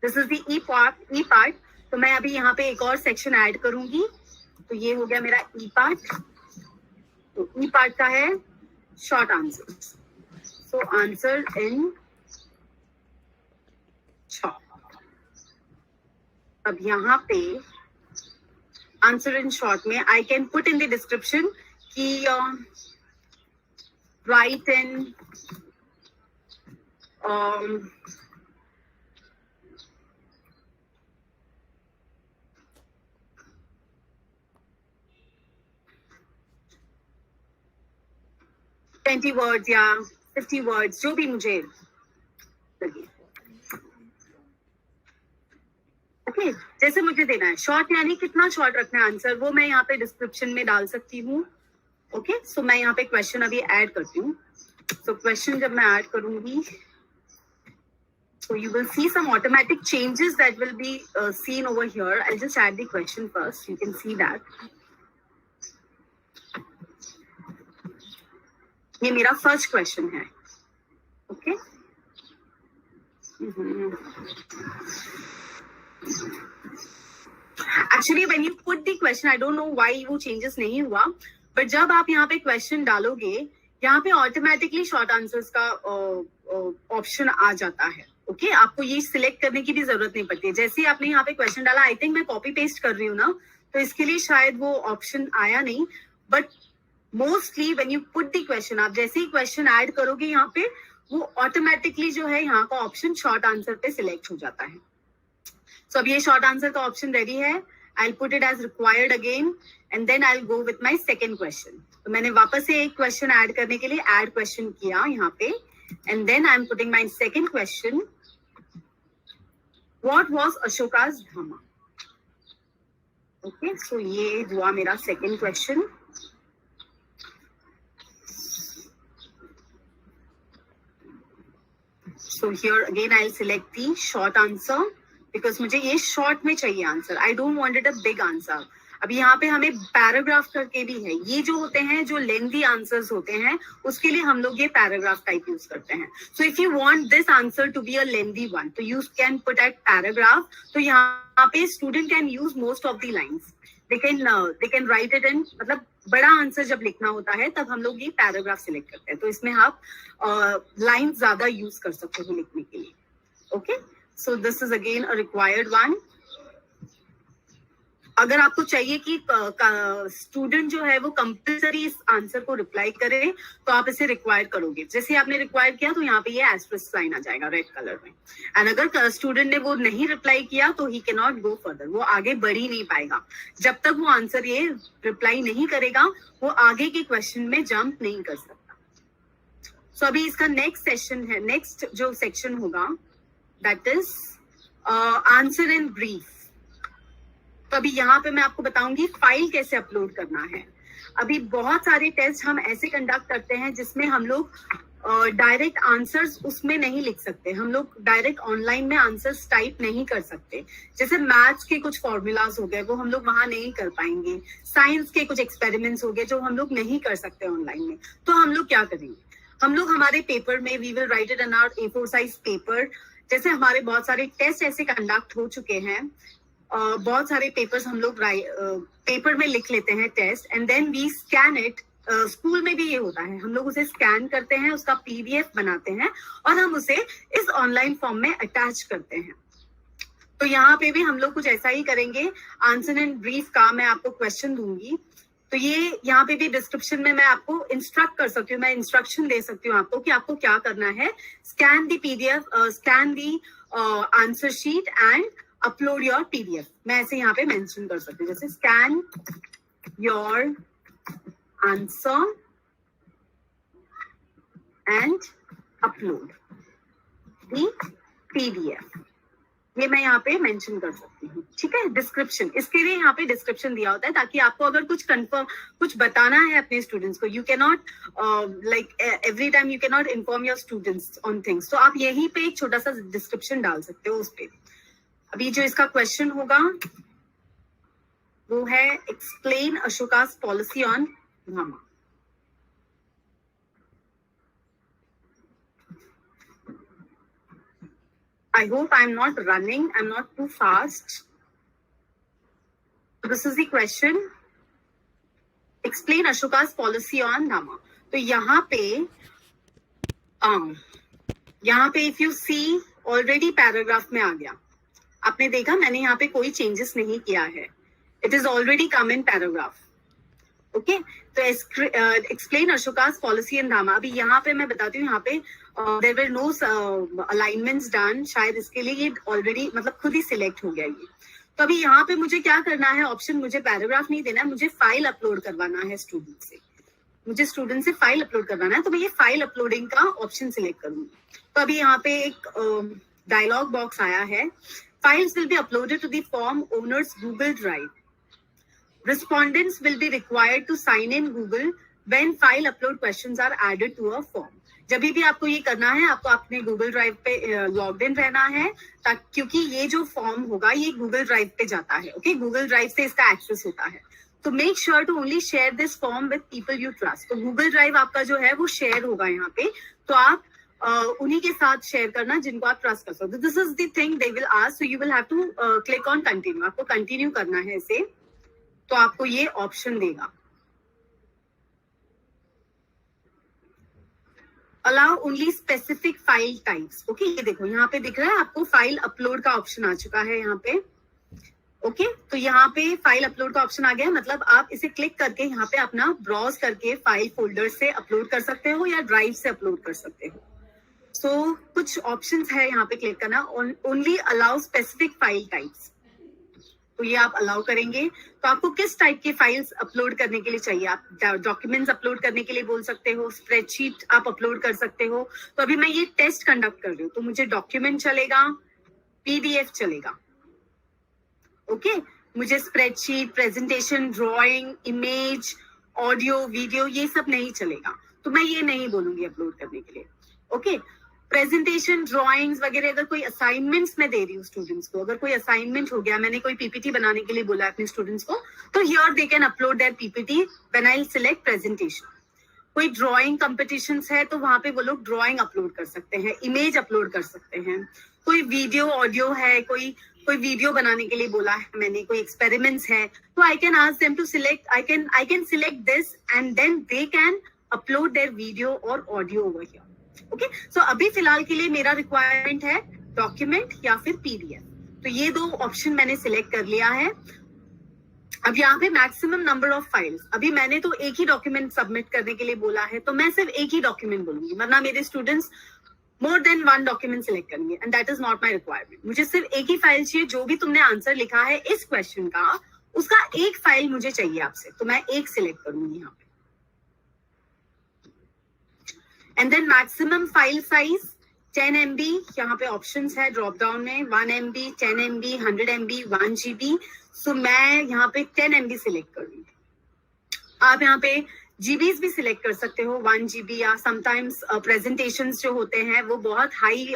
This is the E part. तो मैं अभी यहाँ पे एक और सेक्शन ऐड करूंगी। तो ये हो गया मेरा E part. तो E part का है short answers. So answer in short. अब यहाँ पे answer in short में I can put in the description कि write in $20 words या 50 words, जो भी मुझे लगे। ओके, जैसे मुझे देना है शॉर्ट, यानी कितना शॉर्ट रखना है आंसर, वो मैं यहाँ पे डिस्क्रिप्शन में डाल सकती हूँ। ओके, सो मैं यहाँ पे क्वेश्चन अभी ऐड करती हूँ। सो क्वेश्चन जब मैं ऐड करूंगी, so you will see some automatic changes that will be seen over here. I'll just add the question first. You can see that. ये मेरा फर्स्ट क्वेश्चन है। Okay, actually when you put the question, I don't know why वो चेंजेस नहीं हुआ, बट जब आप यहाँ पे क्वेश्चन डालोगे, यहाँ पे ऑटोमेटिकली शॉर्ट आंसर्स का ऑप्शन आ जाता है। ओके, आपको ये सिलेक्ट करने की भी जरूरत नहीं पड़ती है। जैसे ही आपने यहाँ पे क्वेश्चन डाला, आई थिंक मैं कॉपी पेस्ट कर रही हूँ ना, तो इसके लिए शायद वो ऑप्शन आया नहीं, but mostly when you put the question, आप जैसे ही क्वेश्चन ऐड करोगे यहाँ पे, वो ऑटोमेटिकली जो है यहाँ का ऑप्शन शॉर्ट आंसर पे सिलेक्ट हो जाता है। सो अब ये शॉर्ट आंसर का ऑप्शन रेडी है। I'll put it as required again and then I'll go with my second question. तो मैंने वापस से एक क्वेश्चन ऐड करने के लिए ऐड क्वेश्चन किया यहाँ पे, and then I'm putting my second question. What was Ashoka's Dhamma? Okay, so ये हुआ मेरा second question. So here again I'll select the short answer. Because मुझे ये शॉर्ट में चाहिए answer, I don't want it a big answer. अभी यहाँ पे हमें पैराग्राफ करके भी है, ये जो होते हैं जो लेंथी आंसर्स होते हैं उसके लिए हम लोग ये पैराग्राफ टाइप यूज करते हैं. So if you want this answer to be a lengthy one तो you can put at paragraph. तो यहाँ पे student can use most of the lines. They can write it in, मतलब बड़ा आंसर जब लिखना होता है तब हम लोग ये पैराग्राफ सिलेक्ट करते हैं. तो इसमें आप लाइन ज्यादा यूज कर सकते हो लिखने के लिए. Okay, so this is again a required one. अगर आपको चाहिए कि स्टूडेंट जो है वो कंपल्सरी इस आंसर को रिप्लाई करे तो आप इसे रिक्वायर करोगे. जैसे आपने रिक्वायर किया तो यहाँ पे ये एस्टेरिस्क साइन आ जाएगा रेड कलर में. एंड अगर स्टूडेंट ने वो नहीं रिप्लाई किया तो he can not go further, वो आगे बढ़ ही नहीं पाएगा. जब तक वो आंसर ये रिप्लाई नहीं करेगा वो आगे के क्वेश्चन में जंप नहीं कर सकता. सो अभी इसका नेक्स्ट सेशन है, नेक्स्ट जो सेक्शन होगा that is answer in brief. तो अभी यहाँ पे मैं आपको बताऊंगी फाइल कैसे अपलोड करना है. अभी बहुत सारे टेस्ट हम ऐसे कंडक्ट करते हैं जिसमें हम लोग डायरेक्ट आंसर्स उसमें नहीं लिख सकते. हम लोग डायरेक्ट ऑनलाइन में आंसर्स टाइप नहीं कर सकते. जैसे मैथ्स के कुछ फॉर्मूलाज हो गए वो हम लोग वहां नहीं कर पाएंगे. साइंस के कुछ एक्सपेरिमेंट्स हो गए जो हम लोग नहीं कर सकते ऑनलाइन में. तो हम लोग क्या करेंगे, हम लोग हमारे पेपर में we will write it in our A4 size paper. जैसे हमारे बहुत सारे टेस्ट ऐसे कंडक्ट हो चुके हैं, बहुत सारे पेपर्स हम लोग पेपर में लिख लेते हैं test and then we scan it. School में भी ये होता है, हम लोग उसे स्कैन करते हैं, उसका PDF बनाते हैं और हम उसे इस ऑनलाइन फॉर्म में अटैच करते हैं. तो यहाँ पे भी हम लोग कुछ ऐसा ही करेंगे. आंसर इन ब्रीफ का मैं आपको क्वेश्चन दूंगी तो ये यहाँ पे भी डिस्क्रिप्शन में मैं आपको इंस्ट्रक्ट कर सकती हूँ, मैं इंस्ट्रक्शन दे सकती हूँ आपको कि आपको क्या करना है. Scan the PDF, scan the answer sheet and upload your PDF. मैं ऐसे यहाँ पे मेंशन कर सकती हूँ, जैसे scan your answer and upload the PDF. ये मैं यहाँ पे मेंशन कर सकती हूँ. ठीक है, डिस्क्रिप्शन, इसके लिए यहाँ पे डिस्क्रिप्शन दिया होता है ताकि आपको अगर कुछ कंफर्म कुछ बताना है अपने स्टूडेंट्स को, you can not like every time you can not inform your students on things. तो आप यहीं पे एक छोटा सा डिस्क्रिप्शन डाल सकते हो उस पे. अभी जो इसका क्वेश्चन होगा वो है एक्सप्लेन अशोका's पॉलिसी ऑन धामा. I hope I'm not running, I'm not too fast. This is the question. Explain Ashoka's policy on Dhamma. तो यहाँ पे if you see already paragraph में आ गया. आपने देखा मैंने यहाँ पे कोई चेंजेस नहीं किया है. It is already come in paragraph. Okay, तो explain Ashoka's policy in Dhamma. अभी यहाँ पे मैं बताती हूँ, यहाँ पे there were no alignments done. शायद इसके लिए ये ऑलरेडी मतलब खुद ही सिलेक्ट हो गया ये. तो अभी यहाँ पे मुझे क्या करना है, ऑप्शन मुझे पैराग्राफ नहीं देना है, मुझे फाइल अपलोड करवाना है स्टूडेंट से. मुझे स्टूडेंट से फाइल अपलोड करवाना है तो मैं ये फाइल अपलोडिंग का ऑप्शन सिलेक्ट करूंगी. तो अभी यहाँ पे एक डायलॉग बॉक्स आया है. Files will be uploaded to the form owners Google drive. Respondents will be required to sign in Google when file upload questions are added to a form. जब भी आपको ये करना है आपको अपने गूगल ड्राइव पे लॉग्ड इन रहना है, क्योंकि ये जो फॉर्म होगा ये गूगल ड्राइव पे जाता है. ओके, गूगल ड्राइव से इसका एक्सेस होता है. तो make sure to only share this form with people you trust. तो गूगल ड्राइव आपका जो है वो शेयर होगा यहाँ पे, तो आप उन्हीं के साथ शेयर करना जिनको आप ट्रस्ट कर सकते हो. This is the thing they will ask, so you will have to click on continue. आपको कंटिन्यू करना है इसे, तो आपको ये ऑप्शन देगा. Allow only specific file types. Okay, ये देखो यहाँ पे दिख रहा है आपको फाइल अपलोड का ऑप्शन आ चुका है यहाँ पे. ओके, तो यहाँ पे फाइल अपलोड का ऑप्शन आ गया, मतलब आप इसे क्लिक करके यहाँ पे अपना ब्राउज करके फाइल फोल्डर से अपलोड कर सकते हो या ड्राइव से अपलोड कर सकते हो. सो कुछ ऑप्शंस है यहाँ पे क्लिक करना. Only allow specific file types, तो ये आप अलाउ करेंगे. तो आपको किस टाइप के फाइल्स अपलोड करने के लिए चाहिए, आप डॉक्यूमेंट्स अपलोड करने के लिए बोल सकते हो, स्प्रेडशीट आप अपलोड कर सकते हो. तो अभी मैं ये टेस्ट कंडक्ट कर रही हूँ तो मुझे डॉक्यूमेंट चलेगा, PDF चलेगा. ओके, मुझे spreadsheet, presentation, drawing, image, audio, video ये सब नहीं चलेगा. तो मैं ये नहीं बोलूंगी अपलोड करने के लिए. ओके, प्रेजेंटेशन, ड्राइंग्स वगैरह, अगर कोई असाइनमेंट्स मैं दे रही हूँ स्टूडेंट्स को, अगर कोई असाइनमेंट हो गया, मैंने कोई पीपीटी बनाने के लिए बोला अपने स्टूडेंट्स को, तो here they can upload their PPT when I select presentation. कोई ड्राइंग कॉम्पिटिशन्स है तो वहां पे वो लोग ड्राइंग अपलोड कर सकते हैं, इमेज अपलोड कर सकते हैं। कोई वीडियो ऑडियो है, कोई वीडियो बनाने के लिए बोला है मैंने, कोई एक्सपेरिमेंट्स है, तो I can ask them to select, I can select this and then they can upload their video और audio over here. Okay, so अभी फिलहाल के लिए मेरा रिक्वायरमेंट है डॉक्यूमेंट या फिर पीडीएफ। तो ये दो ऑप्शन मैंने सिलेक्ट कर लिया है। अब यहाँ पे मैक्सिमम नंबर ऑफ फाइल्स, अभी मैंने तो एक ही डॉक्यूमेंट सबमिट करने के लिए बोला है, तो मैं सिर्फ एक ही डॉक्यूमेंट बोलूंगी, वरना मेरे students more than one document select करेंगे and that is not my requirement. मुझे सिर्फ एक ही फाइल चाहिए, जो भी तुमने आंसर लिखा है इस क्वेश्चन का, उसका एक फाइल मुझे चाहिए आपसे, तो मैं एक सिलेक्ट करूंगी यहाँ पे। And then maximum file size 10 MB, यहाँ पे ऑप्शंस है ड्रॉप डाउन में, 1 MB, 10 MB, 100 MB, 1 GB। सो मैं यहाँ पे 10 MB सिलेक्ट करूंगी। आप यहाँ पे जीबीज भी सिलेक्ट कर सकते हो, 1 GB, या समटाइम्स प्रेजेंटेशंस जो होते हैं वो बहुत हाई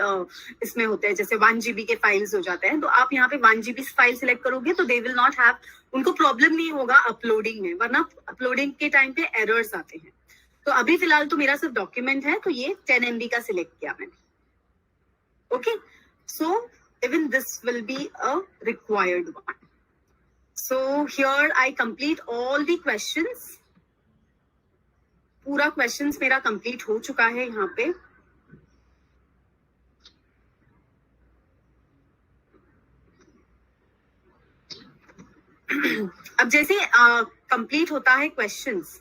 इसमें होते हैं, जैसे 1 GB के फाइल्स हो जाते हैं, तो आप यहाँ पे 1 GB फाइल सिलेक्ट करोगे तो दे विल नॉट हैव, उनको प्रॉब्लम नहीं होगा अपलोडिंग में, वरना अपलोडिंग के टाइम पे एरर्स आते हैं। तो अभी फिलहाल तो मेरा सिर्फ डॉक्यूमेंट है, तो ये 10 MB का सिलेक्ट किया मैंने। Okay, so even this will be a required one. So here I complete all the questions. पूरा क्वेश्चंस मेरा कंप्लीट हो चुका है यहाँ पे। अब जैसे कंप्लीट होता है questions,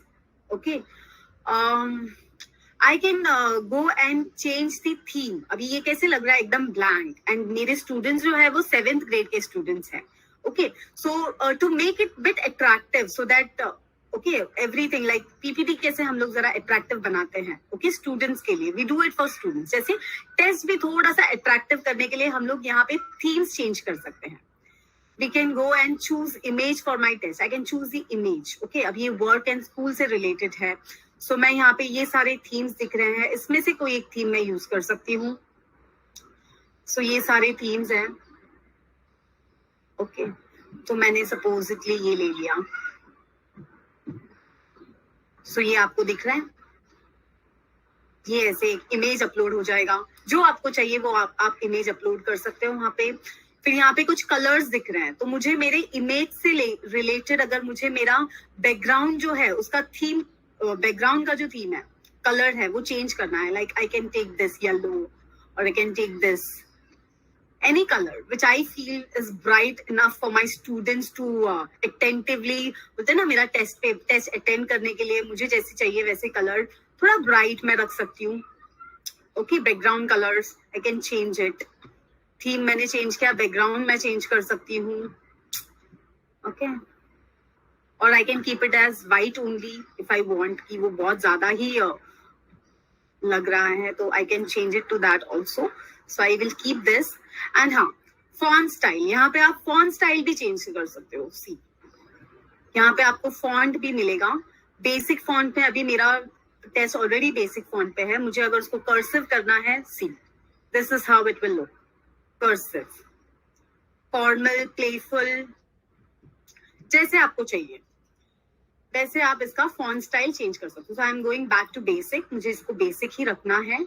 okay, I can go and change the theme. अभी ये कैसे लग रहा है, एकदम ब्लैंक, एंड मेरे स्टूडेंट्स जो है वो 7th ग्रेड के स्टूडेंट्स हैं। Okay, so to make it bit attractive, so that okay everything like PPT कैसे हम लोग जरा अट्रैक्टिव बनाते हैं, ओके, स्टूडेंट्स के लिए, we do it for students. जैसे टेस्ट भी थोड़ा सा अट्रैक्टिव करने के लिए हम लोग यहाँ पे थीम्स चेंज कर सकते हैं। We can go and choose image for my test. I can choose the image. Okay, अब ये work and school से related है, so मैं यहाँ पे ये सारे themes दिख रहे हैं, इसमें से कोई एक theme मैं use कर सकती हूँ। So ये सारे themes हैं, okay, तो मैंने supposedly ये ले लिया। So ये आपको दिख रहा है, ये ऐसे एक इमेज अपलोड हो जाएगा, जो आपको चाहिए वो आप इमेज अपलोड कर सकते हो वहाँ पे। फिर यहाँ पे कुछ कलर्स दिख रहे हैं, तो मुझे मेरे इमेज से रिलेटेड अगर मुझे मेरा बैकग्राउंड जो है उसका थीम, बैकग्राउंड का जो थीम है, कलर है, वो चेंज करना है, like I can take this yellow और I can take this any colour which I feel is bright enough for my students to attentively, बोलते हैं ना, मेरा टेस्ट अटेंड करने के लिए मुझे जैसे चाहिए वैसे कलर थोड़ा ब्राइट मैं रख सकती हूँ। Okay, background colours I can change it. Theme मैंने चेंज किया, बैकग्राउंड मैं चेंज कर सकती हूँ। ओके, और I can keep it as white only if I want, कि वो बहुत ज्यादा ही लग रहा है, तो I can change it to that also. So I will keep this. And हाँ, फॉन्ट स्टाइल, यहाँ पे आप फॉन्ट स्टाइल भी चेंज कर सकते हो। सी, यहाँ पे आपको फॉन्ट भी मिलेगा, बेसिक फॉन्ट में, अभी मेरा टेस्ट ऑलरेडी बेसिक फॉन्ट पे है, मुझे अगर उसको कर्सिव करना है, see this is how it will look, cursive, formal, playful, जैसे आपको चाहिए वैसे आप इसका फॉन्ट स्टाइल चेंज कर सकते हो। So I am going back to basic, मुझे इसको बेसिक ही रखना है।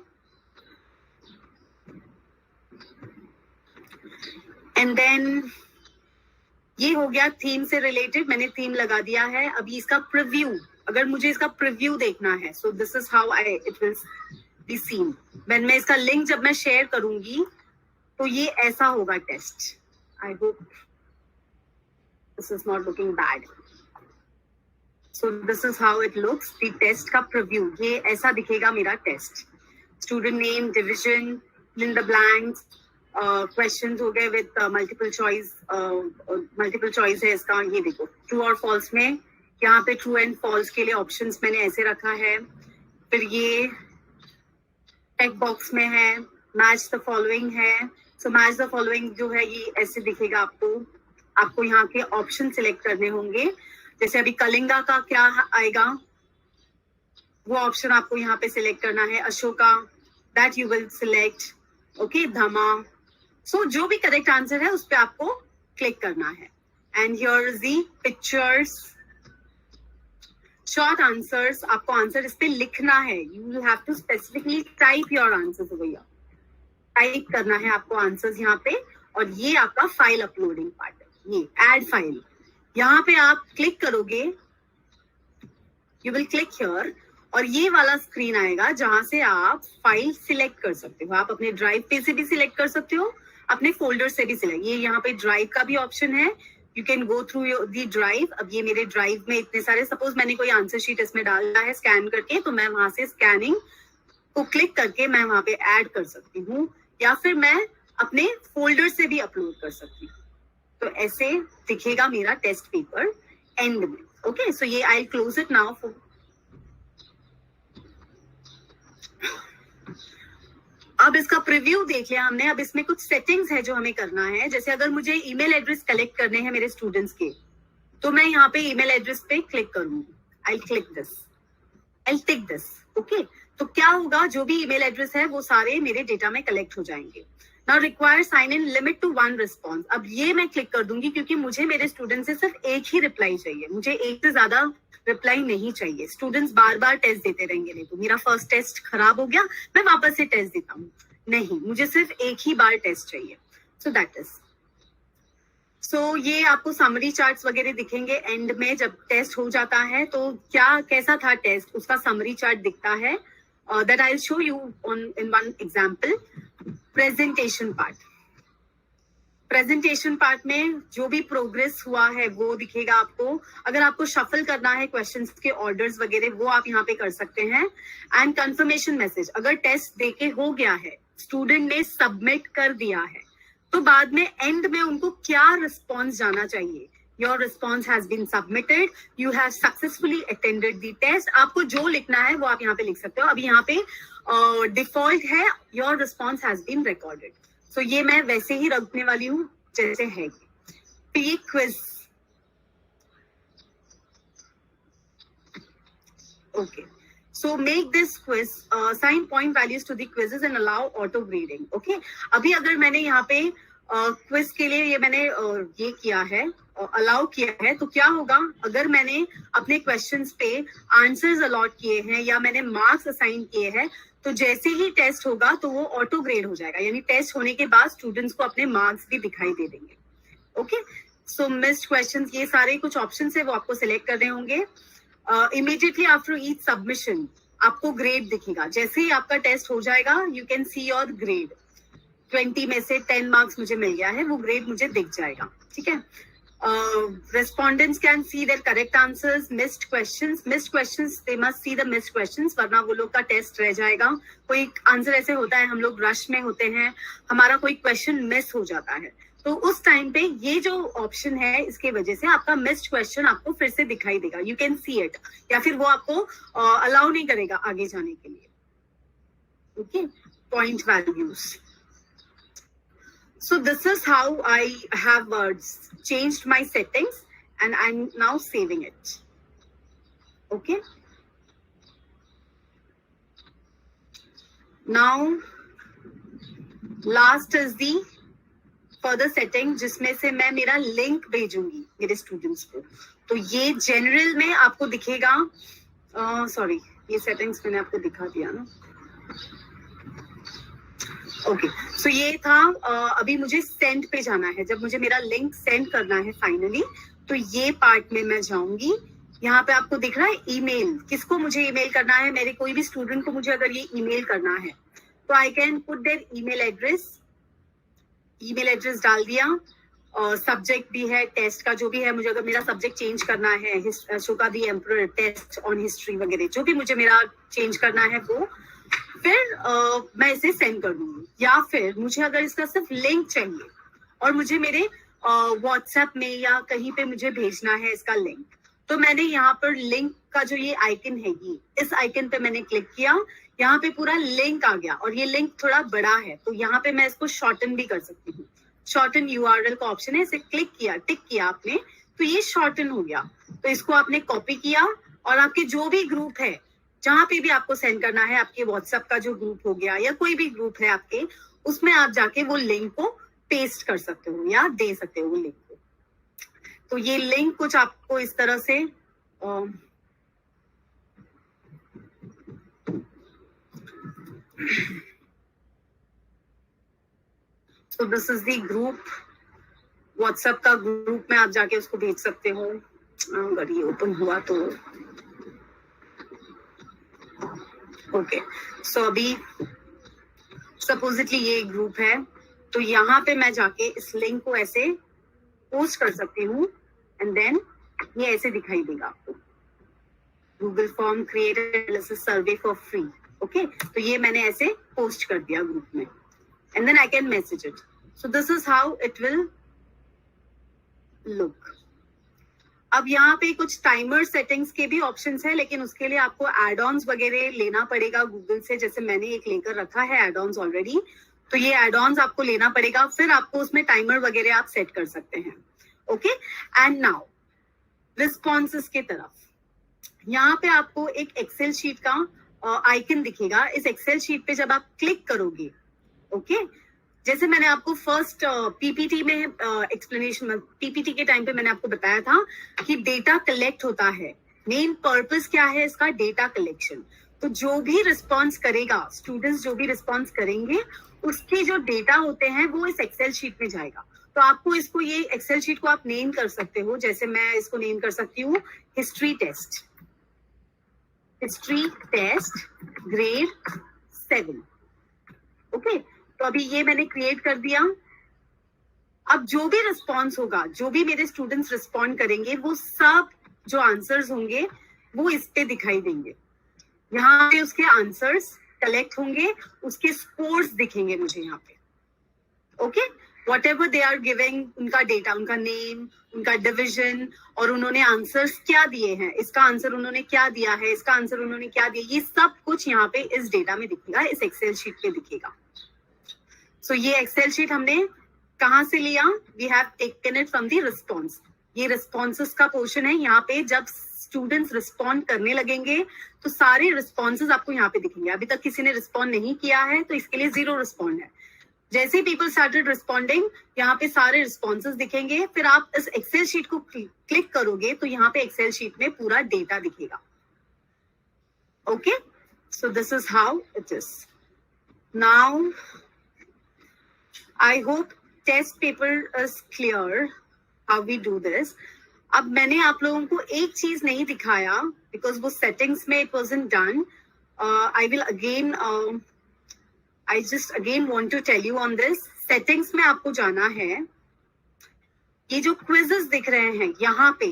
एंड देन ये हो गया थीम से रिलेटेड, मैंने थीम लगा दिया है। अभी इसका प्रीव्यू, अगर मुझे इसका प्रीव्यू देखना है, सो this is how it will be seen when मैं इसका लिंक जब मैं शेयर करूंगी, तो ये ऐसा होगा test. I hope this is not looking bad. So this is how it looks, the test का प्रीव्यू, ये ऐसा दिखेगा मेरा test. Student name, division, fill in the blanks, questions हो गए विद मल्टीपल चॉइस है इसका। ये देखो, ट्रू और फॉल्स में यहाँ पे ट्रू एंड फॉल्स के लिए ऑप्शंस मैंने ऐसे रखा है। फिर ये टेक बॉक्स में है, मैच द फॉलोइंग है। सो मैच द फॉलोइंग जो है ये ऐसे दिखेगा आपको यहाँ के ऑप्शन सिलेक्ट करने होंगे। जैसे अभी कलिंगा का क्या आएगा, वो ऑप्शन आपको यहाँ पे सिलेक्ट करना है। Ashoka, that you will select. Okay, Dhamma. So जो भी करेक्ट आंसर है उस पर आपको क्लिक करना है. And here is the pictures, short answers. आपको आंसर इस पे लिखना है. You will have to specifically type your answers over here. Type करना है आपको आंसर्स यहाँ पे. और ये आपका फाइल अपलोडिंग पार्ट है. ये ऐड फाइल, यहाँ पे आप क्लिक करोगे, यू विल क्लिक हियर, और ये वाला स्क्रीन आएगा जहां से आप फाइल सिलेक्ट कर सकते हो. आप अपने ड्राइव पे से भी सिलेक्ट कर सकते हो, अपने फोल्डर से भी सिलेक्ट. ये यहाँ पे ड्राइव का भी ऑप्शन है. You can go through the drive. अब ये मेरे ड्राइव में इतने सारे, सपोज मैंने कोई आंसर शीट इसमें डालना है स्कैन करके, तो मैं वहां से स्कैनिंग को क्लिक करके मैं वहां पे ऐड कर सकती हूँ, या फिर मैं अपने फोल्डर से भी अपलोड कर सकती हूँ. तो ऐसे दिखेगा मेरा टेस्ट पेपर एंड में. ओके, सो ये आई क्लोज इट नाउ. अब इसका प्रीव्यू देख लिया हमने. अब इसमें कुछ सेटिंग्स है जो हमें करना है. जैसे अगर मुझे ईमेल एड्रेस कलेक्ट करने हैं मेरे स्टूडेंट्स के, तो मैं यहाँ पे ईमेल एड्रेस पे क्लिक करूंगी. I click this, I tick this. Okay, तो क्या होगा, जो भी ईमेल एड्रेस है वो सारे मेरे डेटा में कलेक्ट हो जाएंगे. Now require sign in limit to 1 response. अब ये मैं क्लिक कर दूंगी क्योंकि मुझे मेरे स्टूडेंट से सिर्फ एक ही रिप्लाई चाहिए. मुझे एक से ज्यादा रिप्लाई नहीं चाहिए. स्टूडेंट्स बार बार टेस्ट देते रहेंगे, नहीं तो मेरा फर्स्ट टेस्ट खराब हो गया, मैं वापस से टेस्ट देता हूँ. नहीं, मुझे सिर्फ एक ही बार टेस्ट चाहिए. So that is. सो ये आपको समरी चार्ट्स वगैरह दिखेंगे एंड में. जब टेस्ट हो जाता है तो क्या कैसा था टेस्ट, उसका समरी चार्ट दिखता है. That I will show you on in one example. Presentation part. Presentation part में जो भी प्रोग्रेस हुआ है वो दिखेगा आपको. अगर आपको शफल करना है क्वेश्चंस के ऑर्डर्स वगैरह, वो आप यहाँ पे कर सकते हैं. एंड कंफर्मेशन मैसेज, अगर टेस्ट देके हो गया है, स्टूडेंट ने सबमिट कर दिया है, तो बाद में एंड में उनको क्या रिस्पॉन्स जाना चाहिए. Your response has been submitted, you have successfully attended the test. आपको जो लिखना है वो आप यहाँ पे लिख सकते हो. अभी यहाँ पे डिफॉल्ट है your response has been recorded. So ये मैं वैसे ही रखने वाली हूँ जैसे है. तो ये quiz. Okay, so make this quiz, assign point values to the quizzes and allow auto grading. Okay, अभी अगर मैंने यहाँ पे क्विज के लिए ये मैंने ये किया है, अलाउ किया है, तो क्या होगा, अगर मैंने अपने क्वेश्चंस पे आंसर्स अलॉट किए हैं या मैंने मार्क्स असाइन किए हैं, तो जैसे ही टेस्ट होगा तो वो ऑटो ग्रेड हो जाएगा. यानी टेस्ट होने के बाद स्टूडेंट्स को अपने मार्क्स भी दिखाई दे देंगे. ओके, सो मिस्ड क्वेश्चंस, ये सारे कुछ ऑप्शंस है वो आपको सिलेक्ट करने होंगे. इमीडिएटली आफ्टर ईच सबमिशन आपको ग्रेड दिखेगा. जैसे ही आपका टेस्ट हो जाएगा, you can see your grade. 20 में से 10 मार्क्स मुझे मिल गया है, वो ग्रेड मुझे दिख जाएगा. ठीक है. Respondents can see their correct answers. Missed questions they must see the missed questions, वरना वो लोग का टेस्ट रह जाएगा. कोई आंसर ऐसे होता है, हम लोग रश में होते हैं, हमारा कोई क्वेश्चन मिस हो जाता है, तो उस टाइम पे ये जो ऑप्शन है, इसके वजह से आपका मिस्ड क्वेश्चन आपको फिर से दिखाई देगा. यू कैन सी इट, या फिर वो आपको अलाउ नहीं करेगा आगे जाने के लिए. Okay, point values. So this is how I have changed my settings and I'm now saving it. Okay. Now last is the further setting, जिसमें से मैं मेरा लिंक भेजूंगी मेरे स्टूडेंट्स को. तो ये जनरल में आपको दिखेगा. सॉरी, ये सेटिंग्स मैंने आपको दिखा दिया ना. ओके, सो ये था. अभी मुझे सेंड पे जाना है. जब मुझे मेरा लिंक सेंड करना है फाइनली, तो ये पार्ट में मैं जाऊंगी. यहाँ पे आपको दिख रहा है ईमेल. किसको मुझे ईमेल करना है, मेरे कोई भी स्टूडेंट को मुझे अगर ये ईमेल करना है, तो I can put there email address. Email address डाल दिया. और सब्जेक्ट भी है टेस्ट का, जो भी है. मुझे अगर मेरा सब्जेक्ट चेंज करना है, Ashoka the emperor test on history वगैरह, जो भी मुझे मेरा चेंज करना है वो फिर मैं इसे सेंड कर दूंगी. या फिर मुझे अगर इसका सिर्फ लिंक चाहिए और मुझे मेरे व्हाट्सएप में या कहीं पे मुझे भेजना है इसका लिंक, तो मैंने यहाँ पर लिंक का जो ये आइकन है, ये इस आइकन पे मैंने क्लिक किया. यहाँ पे पूरा लिंक आ गया और ये लिंक थोड़ा बड़ा है, तो यहाँ पे मैं इसको शॉर्टन भी कर सकती हूँ. शॉर्टन यूआरएल का ऑप्शन है, इसे क्लिक किया, टिक किया आपने, तो ये शॉर्टन हो गया. तो इसको आपने कॉपी किया और आपके जो भी ग्रुप है, जहां पे भी आपको सेंड करना है, आपके व्हाट्सएप का जो ग्रुप हो गया या कोई भी ग्रुप है आपके, उसमें आप जाके वो लिंक को पेस्ट कर सकते हो या दे सकते हो वो लिंक को। तो ये लिंक कुछ आपको इस तरह से तो this is the group, WhatsApp का ग्रुप में आप जाके उसको भेज सकते हो। अगर ये ओपन हुआ तो ओके। सो अभी सपोजिटली ये ग्रुप है, तो यहाँ पे मैं जाके इस लिंक को ऐसे पोस्ट कर सकती हूँ एंड देन ये ऐसे दिखाई देगा आपको, Google form create analysis survey for free. Okay, तो ये मैंने ऐसे पोस्ट कर दिया ग्रुप में and then I can message it. So this is how it will look. अब यहाँ पे कुछ टाइमर सेटिंग्स के भी ऑप्शंस है, लेकिन उसके लिए आपको एड ऑन्स वगैरह लेना पड़ेगा गूगल से। जैसे मैंने एक लेकर रखा है एड ऑन्स ऑलरेडी, तो ये एड ऑन्स आपको लेना पड़ेगा, फिर आपको उसमें टाइमर वगैरह आप सेट कर सकते हैं। ओके, एंड नाउ रिस्पॉन्सेस की तरफ, यहाँ पे आपको एक एक्सेल शीट का आइकन दिखेगा। इस एक्सेल शीट पे जब आप क्लिक करोगे, ओके, जैसे मैंने आपको फर्स्ट पीपीटी में एक्सप्लेनेशन, पीपीटी के टाइम पे मैंने आपको बताया था कि डेटा कलेक्ट होता है। मेन पर्पस क्या है इसका? Data collection. तो जो भी रिस्पॉन्स करेगा, स्टूडेंट्स जो भी रिस्पॉन्स करेंगे, उसके जो डेटा होते हैं वो इस एक्सेल शीट में जाएगा। तो आपको इसको, ये एक्सेल शीट को आप नेम कर सकते हो। जैसे मैं इसको नेम कर सकती हूँ history test, history test grade 7। ओके, तो अभी ये मैंने क्रिएट कर दिया। अब जो भी रिस्पॉन्स होगा, जो भी मेरे स्टूडेंट्स रिस्पॉन्ड करेंगे, वो सब जो आंसर्स होंगे वो इस पे दिखाई देंगे। यहाँ पे उसके आंसर्स कलेक्ट होंगे, उसके स्कोर्स दिखेंगे मुझे यहाँ पे। Okay, whatever they are giving, उनका डेटा, उनका नेम, उनका डिविजन, और उन्होंने आंसर्स क्या दिए हैं, इसका आंसर उन्होंने क्या दिया है, इसका आंसर उन्होंने क्या दिया, ये सब कुछ यहाँ पे इस डेटा में दिखेगा, इस एक्सेल शीट पे दिखेगा। सो ये एक्सेल शीट हमने कहाँ से लिया? We have taken it from the response. ये रिस्पॉन्सेस का पोर्शन है। यहाँ पे जब स्टूडेंट्स रिस्पॉन्ड करने लगेंगे तो सारे रिस्पॉन्सेस आपको यहाँ पे दिखेंगे। अभी तक किसी ने रिस्पॉन्ड नहीं किया है तो इसके लिए 0 रिस्पॉन्ड है। जैसे पीपल स्टार्टेड रिस्पॉन्डिंग, यहाँ पे सारे रिस्पॉन्सेस दिखेंगे। फिर आप इस एक्सेल शीट को क्लिक करोगे तो यहाँ पे एक्सेल शीट में पूरा डेटा दिखेगा। Okay, so this is how it is now. I hope test paper is clear how we do this. अब मैंने आप लोगों को एक चीज नहीं दिखाया because वो settings में it wasn't done. I will again, I just again want to tell you on this. Settings में आपको जाना है। ये जो quizzes दिख रहे हैं यहाँ पे,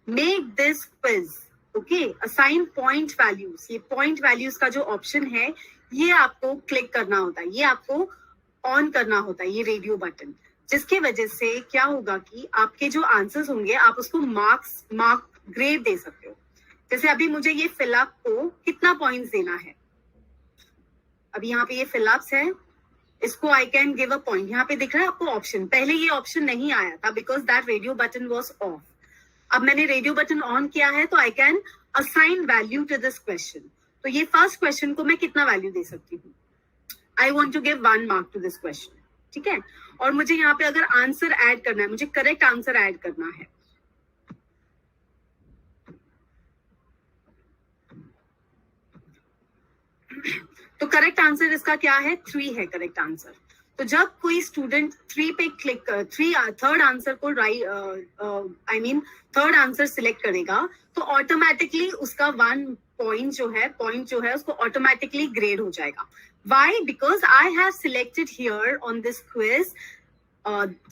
make this quiz, okay, assign point values. ये point values का जो ऑप्शन है, ये आपको क्लिक करना होता है, ये आपको ऑन करना होता है, ये रेडियो बटन, जिसके वजह से क्या होगा कि आपके जो आंसर्स होंगे आप उसको मार्क ग्रेड दे सकते हो। जैसे अभी मुझे ये फिलअप को कितना पॉइंट्स देना है, अभी यहाँ पे ये फिलअप्स है, इसको I can give a point. यहाँ पे दिख रहा है आपको ऑप्शन, पहले ये ऑप्शन नहीं आया था because that radio button was off. अब मैंने रेडियो बटन ऑन किया है तो I can assign value to this question. तो ये फर्स्ट क्वेश्चन को मैं कितना वैल्यू दे सकती हूँ? I want to give 1 mark to this question, ठीक है। और मुझे यहाँ पे अगर आंसर ऐड करना है, मुझे करेक्ट आंसर ऐड करना है, तो करेक्ट आंसर इसका क्या है? 3 है करेक्ट आंसर। तो जब कोई स्टूडेंट 3 पे क्लिक कर, थर्ड आंसर को थर्ड आंसर सिलेक्ट करेगा तो ऑटोमेटिकली उसका 1 पॉइंट जो है उसको ऑटोमेटिकली ग्रेड हो जाएगा। Why? Because I have selected here on this quiz,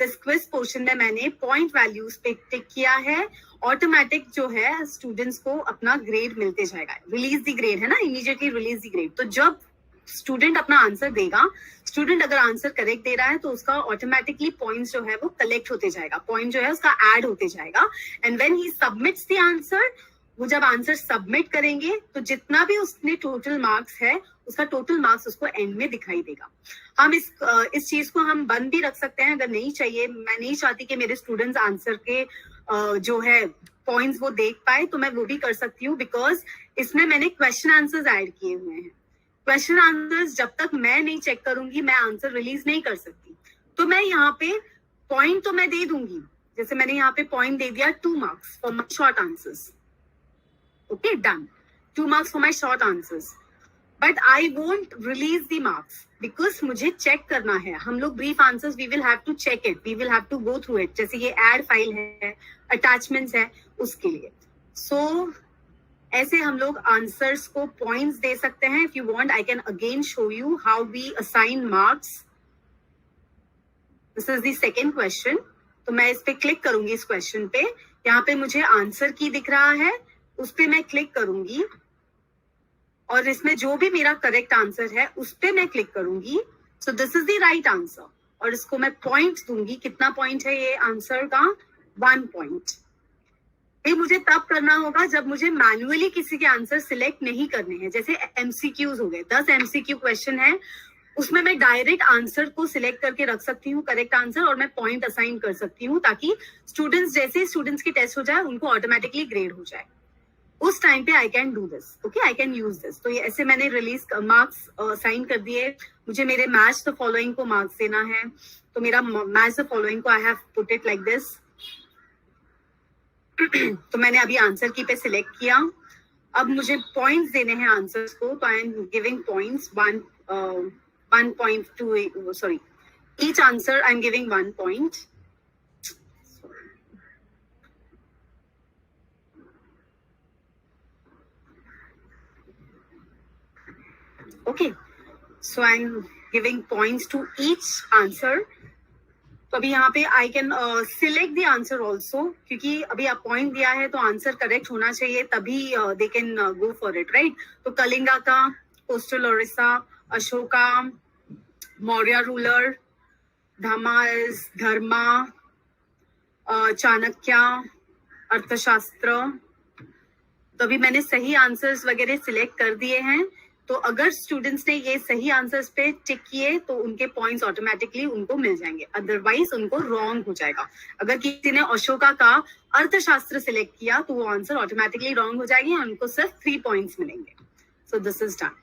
this quiz portion में मैंने point values पे टिक किया है। ऑटोमेटिक जो है स्टूडेंट्स को अपना ग्रेड मिलते जाएगा। रिलीज द ग्रेड है ना, इमीडिएटली रिलीज द ग्रेड। तो जब स्टूडेंट अपना आंसर देगा, स्टूडेंट अगर आंसर करेक्ट दे रहा है तो उसका ऑटोमेटिकली पॉइंट्स जो है वो कलेक्ट होते जाएगा, पॉइंट जो है उसका ऐड होते जाएगा। And when he submits the answer, वो जब आंसर सबमिट करेंगे तो जितना भी उसने टोटल मार्क्स है उसका टोटल मार्क्स उसको एंड में दिखाई देगा। हम इस चीज को हम बंद भी रख सकते हैं अगर नहीं चाहिए। मैं नहीं चाहती कि मेरे स्टूडेंट्स आंसर के जो है पॉइंट्स वो देख पाए, तो मैं वो भी कर सकती हूँ बिकॉज इसमें मैंने क्वेश्चन आंसर्स ऐड किए हुए हैं. क्वेश्चन आंसर्स जब तक मैं नहीं चेक करूंगी मैं आंसर रिलीज नहीं कर सकती. तो मैं यहाँ पे पॉइंट तो मैं दे दूंगी, जैसे मैंने यहाँ पे पॉइंट दे दिया 2 marks for my short answers. Okay, done. 2 marks for my short answers. But I won't release the marks because मुझे चेक करना है. हम लोग brief answers we will have to check it, we will have to go through it. जैसे ये एड फाइल है, अटैचमेंट्स है, उसके लिए. सो ऐसे हम लोग आंसर्स को पॉइंट्स दे सकते हैं. If you want I can again show you how we assign marks. This is the second question. तो मैं इस पे क्लिक करूंगी, इस क्वेश्चन पे. यहाँ पे मुझे आंसर की दिख रहा है, उस पे मैं क्लिक करूंगी और इसमें जो भी मेरा करेक्ट आंसर है उस पे मैं क्लिक करूंगी. सो this is the right answer और इसको मैं पॉइंट दूंगी. कितना पॉइंट है ये आंसर का? 1 point. ये मुझे तब करना होगा जब मुझे मैन्युअली किसी के आंसर सिलेक्ट नहीं करने हैं. जैसे एमसीक्यूज हो गए, 10 MCQ क्वेश्चन है, उसमें मैं डायरेक्ट आंसर को सिलेक्ट करके रख सकती हूँ, करेक्ट आंसर, और मैं पॉइंट असाइन कर सकती हूँ ताकि स्टूडेंट्स जैसे स्टूडेंट्स की टेस्ट हो जाए उनको ऑटोमेटिकली ग्रेड हो जाए. उस टाइम पे आई can do this. Okay, I can use this. तो ये ऐसे मैंने रिलीज मार्क्स असाइन कर दिए. मुझे मेरे मैच द फॉलोइंग को मार्क्स देना है, तो मेरा मैच द फॉलोइंग को I have put it like this. तो मैंने अभी आंसर की पे सिलेक्ट किया. अब मुझे पॉइंट्स देने हैं आंसर्स को, तो I am giving points 1.2, sorry, each answer I'm giving 1 point. Okay, so I'm giving points to each answer. तो अभी यहाँ पे आई can select the answer also, क्योंकि अभी आप पॉइंट दिया है तो आंसर करेक्ट होना चाहिए, तभी they can go for it, right. तो कलिंगा का, कोस्टल ओडिशा, अशोका, मौर्य रूलर, धमास, धर्मा, चाणक्य, अर्थशास्त्र. तो अभी मैंने सही आंसर्स वगैरह सिलेक्ट कर दिए हैं. तो अगर स्टूडेंट्स ने ये सही आंसर्स पे टिक किए तो उनके पॉइंट्स ऑटोमेटिकली उनको मिल जाएंगे, अदरवाइज उनको रॉन्ग हो जाएगा. अगर किसी ने अशोका का अर्थशास्त्र सिलेक्ट किया तो वो आंसर ऑटोमेटिकली रॉन्ग हो जाएगी और उनको सिर्फ 3 points मिलेंगे. सो this is done.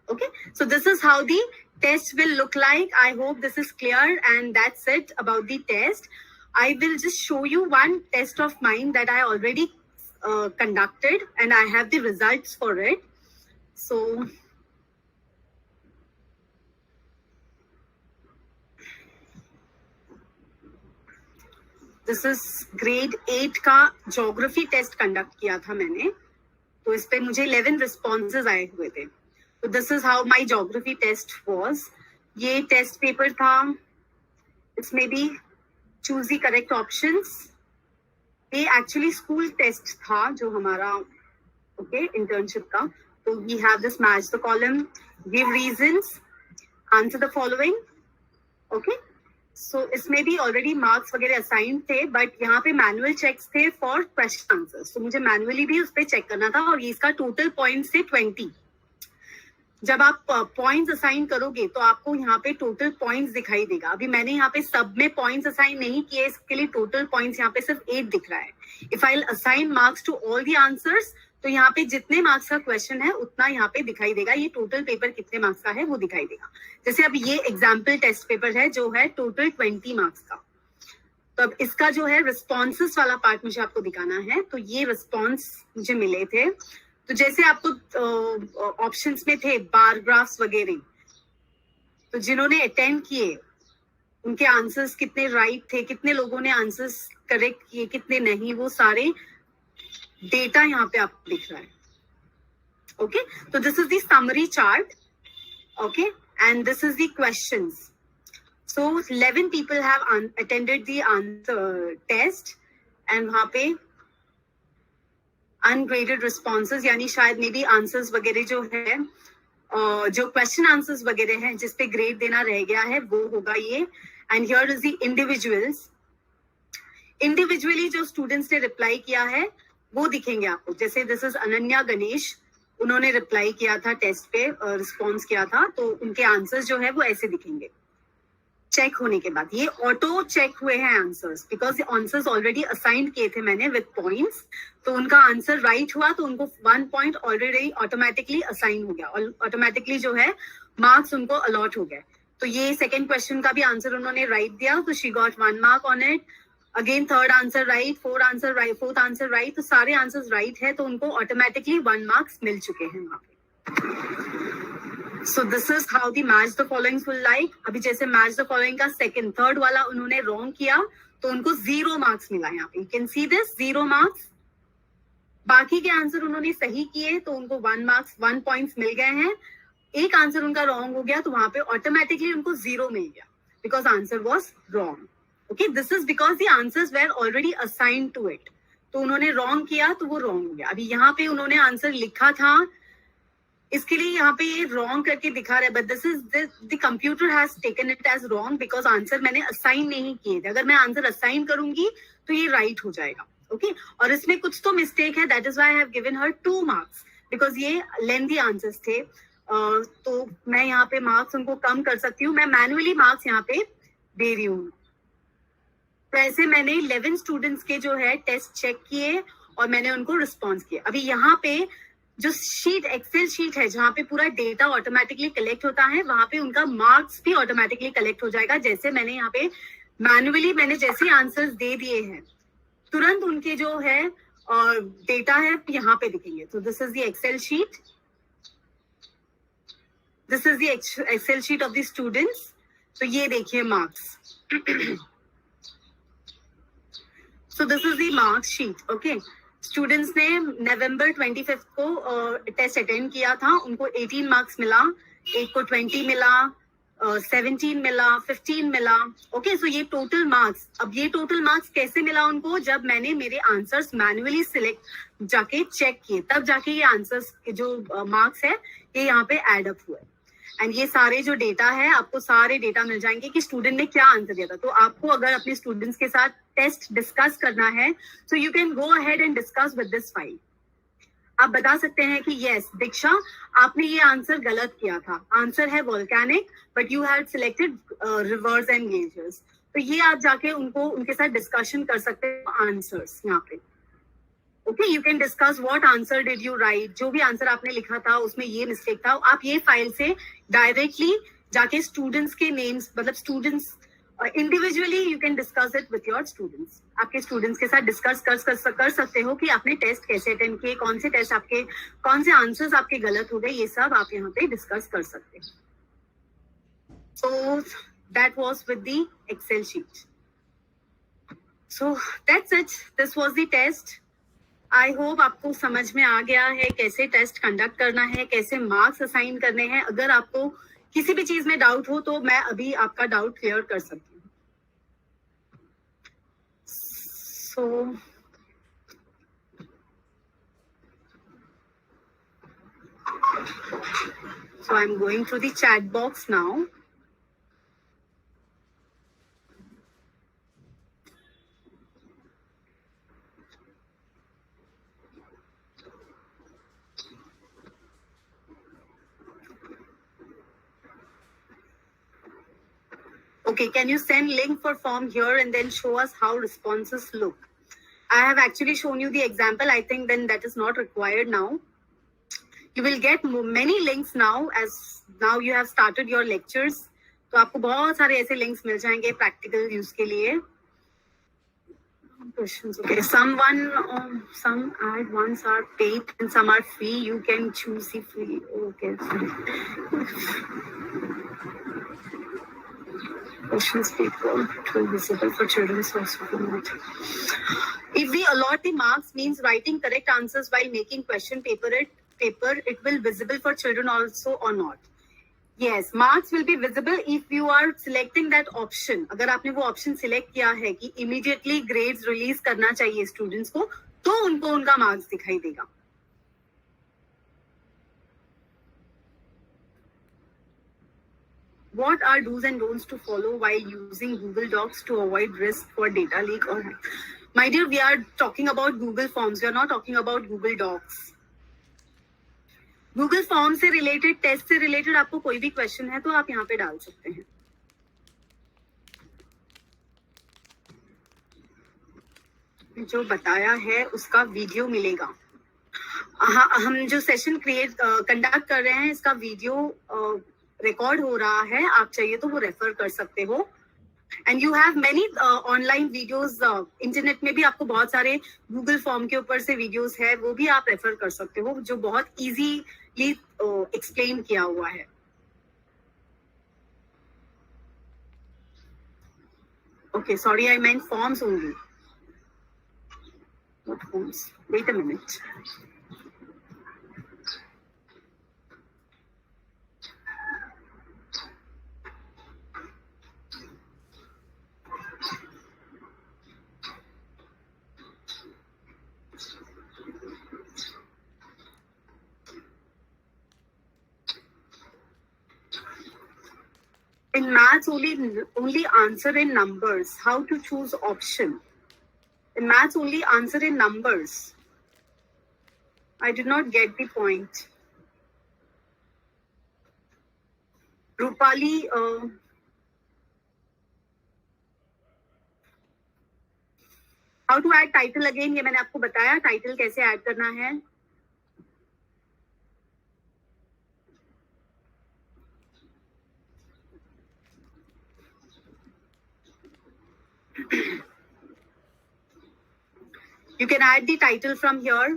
Okay, so this is how the test will look like. I hope this is clear, and that's it about the test. I will just show you one test of mine that I already conducted, and I have the results for it. So this is grade 8 का geography test conduct किया था मैंने. तो इस पे मुझे 11 responses आए हुए थे. So this is how my geography test was. ये टेस्ट पेपर था. इसमें भी choose the correct options. ये एक्चुअली स्कूल टेस्ट था जो हमारा इंटर्नशिप का. तो we have this match the column, give reasons, answer the following. Okay. So इसमें भी ऑलरेडी मार्क्स वगैरह असाइन थे, बट यहाँ पे मैनुअल चेक्स थे फॉर क्वेश्चन आंसर्स. तो मुझे मैनुअली भी उस पर चेक करना था और ये इसका टोटल पॉइंट्स थे 20. जब आप पॉइंट्स असाइन करोगे तो आपको यहाँ पे टोटल पॉइंट्स दिखाई देगा. अभी मैंने यहाँ पे सब में पॉइंट्स असाइन नहीं किए, इसके लिए टोटल पॉइंट्स यहाँ पे सिर्फ 8 दिख रहा है. If I assign marks to all the answers तो यहाँ पे जितने मार्क्स का क्वेश्चन है उतना यहाँ पे दिखाई देगा. ये टोटल पेपर कितने मार्क्स का है वो दिखाई देगा. जैसे अब ये एग्जाम्पल टेस्ट पेपर है जो है टोटल 20 मार्क्स का. तो अब इसका जो है रिस्पॉन्सेस वाला पार्ट मुझे आपको दिखाना है. तो ये रिस्पॉन्स मुझे मिले थे. तो जैसे आपको ऑप्शंस में थे बार ग्राफ्स वगैरह, तो जिन्होंने अटेंड किए उनके आंसर्स कितने राइट थे, कितने लोगों ने आंसर्स करेक्ट किए, कितने नहीं, वो सारे डेटा यहाँ पे आपको दिख रहा है. ओके, तो this is the summary chart. Okay, and this is the questions. So 11 people have attended the answer test, and वहाँ पे अनग्रेडेड रिस्पॉन्सेज, यानी शायद मे बी आंसर्स वगैरह जो है, जो क्वेश्चन आंसर्स वगैरह हैं जिसपे ग्रेड देना रह गया है वो होगा ये. And here is the individuals. Individually जो स्टूडेंट्स ने रिप्लाई किया है वो दिखेंगे आपको. जैसे दिस इज अनन्या गणेश, उन्होंने रिप्लाई किया था टेस्ट पे, रिस्पॉन्स किया था, तो उनके आंसर्स जो है वो ऐसे दिखेंगे. चेक होने के बाद ये ऑटो चेक हुए हैं answers, because answers already assign किए थे मैंने विद पॉइंट्स, तो उनका आंसर राइट हुआ तो उनको 1 पॉइंट ऑलरेडी ऑटोमेटिकली असाइन हो गया, और ऑटोमेटिकली जो है मार्क्स उनको अलॉट हो गए। तो ये सेकंड क्वेश्चन का भी आंसर उन्होंने राइट दिया, तो she got 1 mark on it. Again third answer right, fourth answer right, तो सारे आंसर्स राइट है, तो उनको ऑटोमेटिकली 1 मार्क्स मिल चुके हैं वहां पे। So this is how the match the following will like. अभी जैसे match the following का second, third वाला उन्होंने wrong किया तो उनको 0 marks मिला यहाँ पे. You can see this 0 marks. बाकी के आंसर उन्होंने सही किए तो उनको 1 marks 1 points मिल गए हैं. एक आंसर उनका wrong हो गया तो वहां पे automatically उनको 0 मिल गया because answer was wrong. Okay, this is because the answers were already assigned to it. तो उन्होंने wrong किया तो वो wrong हो गया. अभी यहाँ पे उन्होंने आंसर लिखा था, इसके लिए यहाँ पे ये रॉन्ग करके दिखा रहा है, but this is the computer has taken it as wrong because answer मैंने असाइन नहीं किए थे. अगर मैं आंसर असाइन करूंगी तो ये राइट हो जाएगा. ओके और इसमें कुछ तो मिस्टेक है, that is why I have given her 2 marks because ये लेंथी आंसर्स थे. तो मैं यहाँ पे मार्क्स उनको कम कर सकती हूँ, मैं मैन्युअली मार्क्स यहाँ पे दे रही हूँ. तो ऐसे मैंने 11 स्टूडेंट्स के जो है टेस्ट चेक किए और मैंने उनको रिस्पॉन्स किया. अभी यहाँ पे जो शीट एक्सेल शीट है जहाँ पे पूरा डेटा ऑटोमेटिकली कलेक्ट होता है, वहां पे उनका मार्क्स भी ऑटोमेटिकली कलेक्ट हो जाएगा. जैसे मैंने यहाँ पे मैन्युअली मैंने जैसे आंसर्स दे दिए हैं तुरंत उनके जो है डेटा है यहाँ पे दिखेंगे. तो this is the Excel sheet, this is the Excel sheet of the students. तो ये देखिए marks. So this is the marks sheet. Okay students ने नवंबर 25 को टेस्ट अटेंड किया था, उनको 18 मार्क्स मिला, एक को 20 मिला, 17 मिला, 15 मिला. ओके सो ये टोटल मार्क्स. अब ये टोटल मार्क्स कैसे मिला उनको, जब मैंने मेरे आंसर्स मैन्युअली सिलेक्ट जाके चेक किए तब जाके ये आंसर्स के जो मार्क्स है ये यहाँ पे एड अप हुए. एंड ये सारे जो डेटा है आपको सारे डेटा मिल जाएंगे कि स्टूडेंट ने क्या आंसर दिया था. तो आपको अगर अपने स्टूडेंट्स के साथ टेस्ट डिस्कस करना है सो you can go ahead and discuss with this file. आप बता सकते हैं कि यस दीक्षा आपने ये आंसर गलत किया था, आंसर है volcanic but you had selected reverse and glaciers. तो ये आप जाके उनको उनके साथ डिस्कशन कर सकते हैं आंसर्स यहाँ पे. Okay you can discuss what answer did you right, जो भी आंसर आपने लिखा था उसमें ये मिस्टेक था. आप ये फाइल से डायरेक्टली जाके स्टूडेंट्स के नेम्स मतलब students individually you can discuss it with your students. आपके स्टूडेंट्स के साथ डिस्कस कर सकते हो कि आपने टेस्ट कैसे अटेंड किए, कौन से टेस्ट आपके, कौन से आंसर्स आपके गलत हो गए, ये सब आप यहाँ पे डिस्कस कर सकते हैं. So that was with the Excel sheet. So that's it, this was the test. I hope आपको समझ में आ गया है कैसे टेस्ट कंडक्ट करना है, कैसे मार्क्स असाइन करने हैं. अगर आपको किसी भी चीज में डाउट हो तो मैं अभी आपका डाउट क्लियर कर सकती हूँ. So I'm going through the chat box now. Okay, can you send link for form here and then show us how responses look? I have actually shown you the example. I think then that is not required now. You will get many links now as now you have started your lectures. तो आपको बहुत सारे ऐसे links मिल जाएंगे practical use के लिए. Questions. Okay, some ad ones are paid and some are free. You can choose the free. Okay. Questions paper it will be visible for children source of not. If we allot the marks means writing correct answers while making question paper it will visible for children also or not. Yes, marks will be visible if you are selecting that option. अगर आपने वो option select किया है कि immediately grades release करना चाहिए students को, तो उनको उनका marks दिखाई देगा. What are do's and don'ts to follow while using Google Docs to avoid risk for data leak or hack? My dear, we are talking about Google Forms. We are not talking about Google Docs. Google Forms से related, test से related आपको कोई भी question है तो आप यहाँ पे डाल सकते हैं. जो बताया है उसका वीडियो मिलेगा। हाँ, हम जो सेशन कंडक्ट कर रहे हैं इसका वीडियो रिकॉर्ड हो रहा है, आप चाहिए तो वो रेफर कर सकते हो। And you have many online videos, internet में भी आपको बहुत सारे गूगल फॉर्म के ऊपर से वीडियोस है, वो भी आप रेफर कर सकते हो, जो बहुत इजीली एक्सप्लेन किया हुआ है। Okay, sorry, I meant forms only, not forms. Wait a minute. In maths, only answer in numbers. How to choose option? In maths, only answer in numbers. I did not get the point. Rupali, how to add title again? ये मैंने आपको बताया टाइटल कैसे ऐड करना है। You can add the title from here.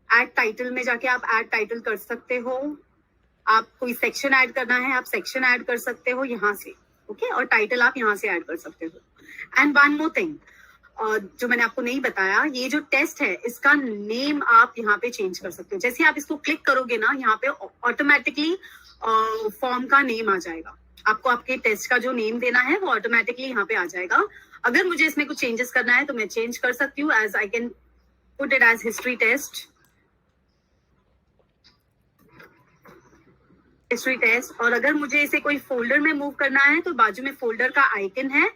Add title में जाके आप add title कर सकते हो। आप कोई सेक्शन ऐड करना है, आप सेक्शन ऐड कर सकते हो यहाँ से, ओके, और टाइटल आप यहाँ से ऐड कर सकते हो। एंड वन मोर थिंग, जो मैंने आपको नहीं बताया, ये जो टेस्ट है इसका नेम आप यहाँ पे चेंज कर सकते हो। जैसे आप इसको क्लिक करोगे ना, यहाँ पे ऑटोमेटिकली फॉर्म का नेम आ जाएगा। आपको आपके टेस्ट का जो नेम देना है वो ऑटोमेटिकली यहाँ पे आ जाएगा। अगर मुझे इसमें कुछ चेंजेस करना है तो मैं चेंज कर सकती हूँ, as I can put it as history test, history test. और अगर मुझे इसे कोई फोल्डर में मूव करना है तो बाजू में फोल्डर का आइकन है,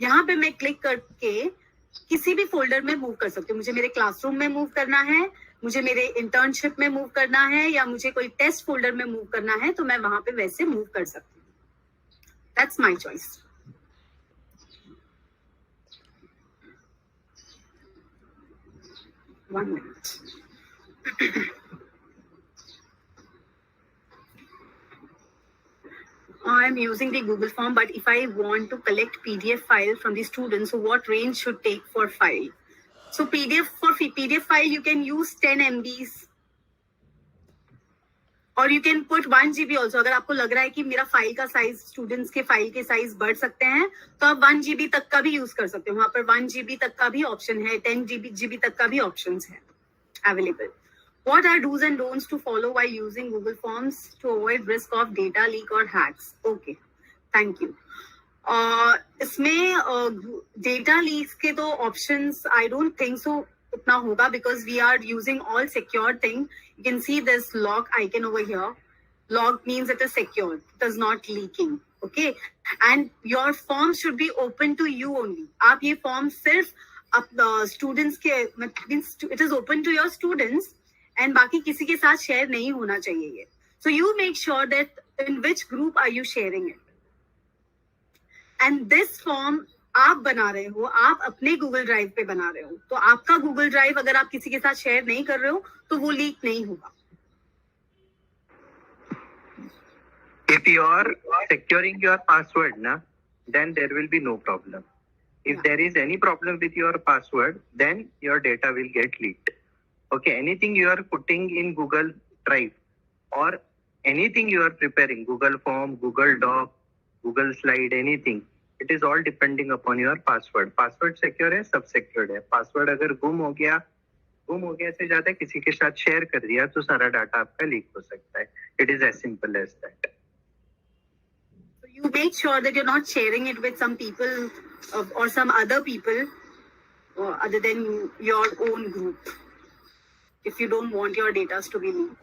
यहाँ पे मैं क्लिक करके किसी भी फोल्डर में मूव कर सकती हूँ। मुझे मेरे क्लासरूम में मूव करना है, मुझे मेरे इंटर्नशिप में मूव करना है, या मुझे कोई टेस्ट फोल्डर में मूव करना है, तो मैं वहां पे वैसे मूव कर सकती हूँ। That's my choice. One minute. I'm using the Google form, but if I want to collect PDF file from the students, so what range should take for file? So PDF file, you can use 10 MBs. और you can put 1 GB also. अगर आपको लग रहा है कि मेरा फाइल का साइज, स्टूडेंट्स के फाइल के साइज बढ़ सकते हैं, तो आप 1 GB तक का भी यूज कर सकते हो। वहां पर 1 GB तक का भी ऑप्शन है, 10 GB तक का भी ऑप्शन है available. What are do's and don'ts to follow while using Google Forms to avoid risk of data leak or hacks? Okay, thank you. इसमें डेटा लीक्स के तो options I don't think so उतना होगा, because we are using all secure thing. You can see this log icon over here. Log means it is secure, it is not leaking. Okay, and your form should be open to you only. आप ये form सिर्फ स्टूडेंट्स के, means it is open to your students and बाकी किसी के साथ शेयर नहीं होना चाहिए ये. So you make sure that in which group are you sharing it. And this form आप बना रहे हो, आप अपने गूगल ड्राइव पे बना रहे हो, तो आपका गूगल ड्राइव अगर आप किसी के साथ शेयर नहीं कर रहे हो तो वो लीक नहीं होगा. If you are securing your password, na, then there will be no problem. If there is any problem with your password, then your data will get leaked. Okay, anything you are putting in Google Drive or anything you are preparing, Google Form, Google Doc, Google Slide, anything, it is all depending upon your password. Password secure है, सब secured है. Password अगर गुम हो गया से ज्यादा किसी के साथ शेयर कर दिया तो सारा डाटा आपका लीक हो सकता है. It is as simple as that. So you make sure that you're not sharing it with some people or some other people other than your own group, if you don't want your data to be leaked.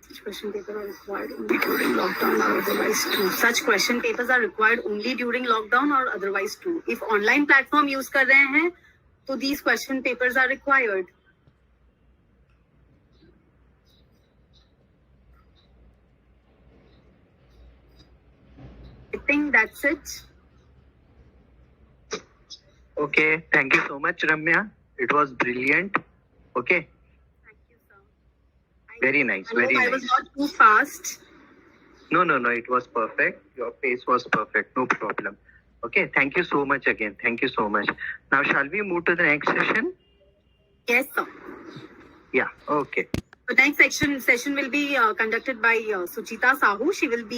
Such question papers are required only during lockdown or otherwise too. Such question papers are required only during lockdown or otherwise too. If online platform use कर रहे हैं, तो these question papers are required. I think that's it. Okay. Thank you so much, Ramya. It was brilliant. Okay. Thank you, sir. Very nice, I hope very I was nice. not too fast. No. It was perfect. Your pace was perfect. No problem. Okay. Thank you so much again. Thank you so much. Now, shall we move to the next session? Yes, sir. Yeah. Okay. The next session will be conducted by Suchita Sahu. She will be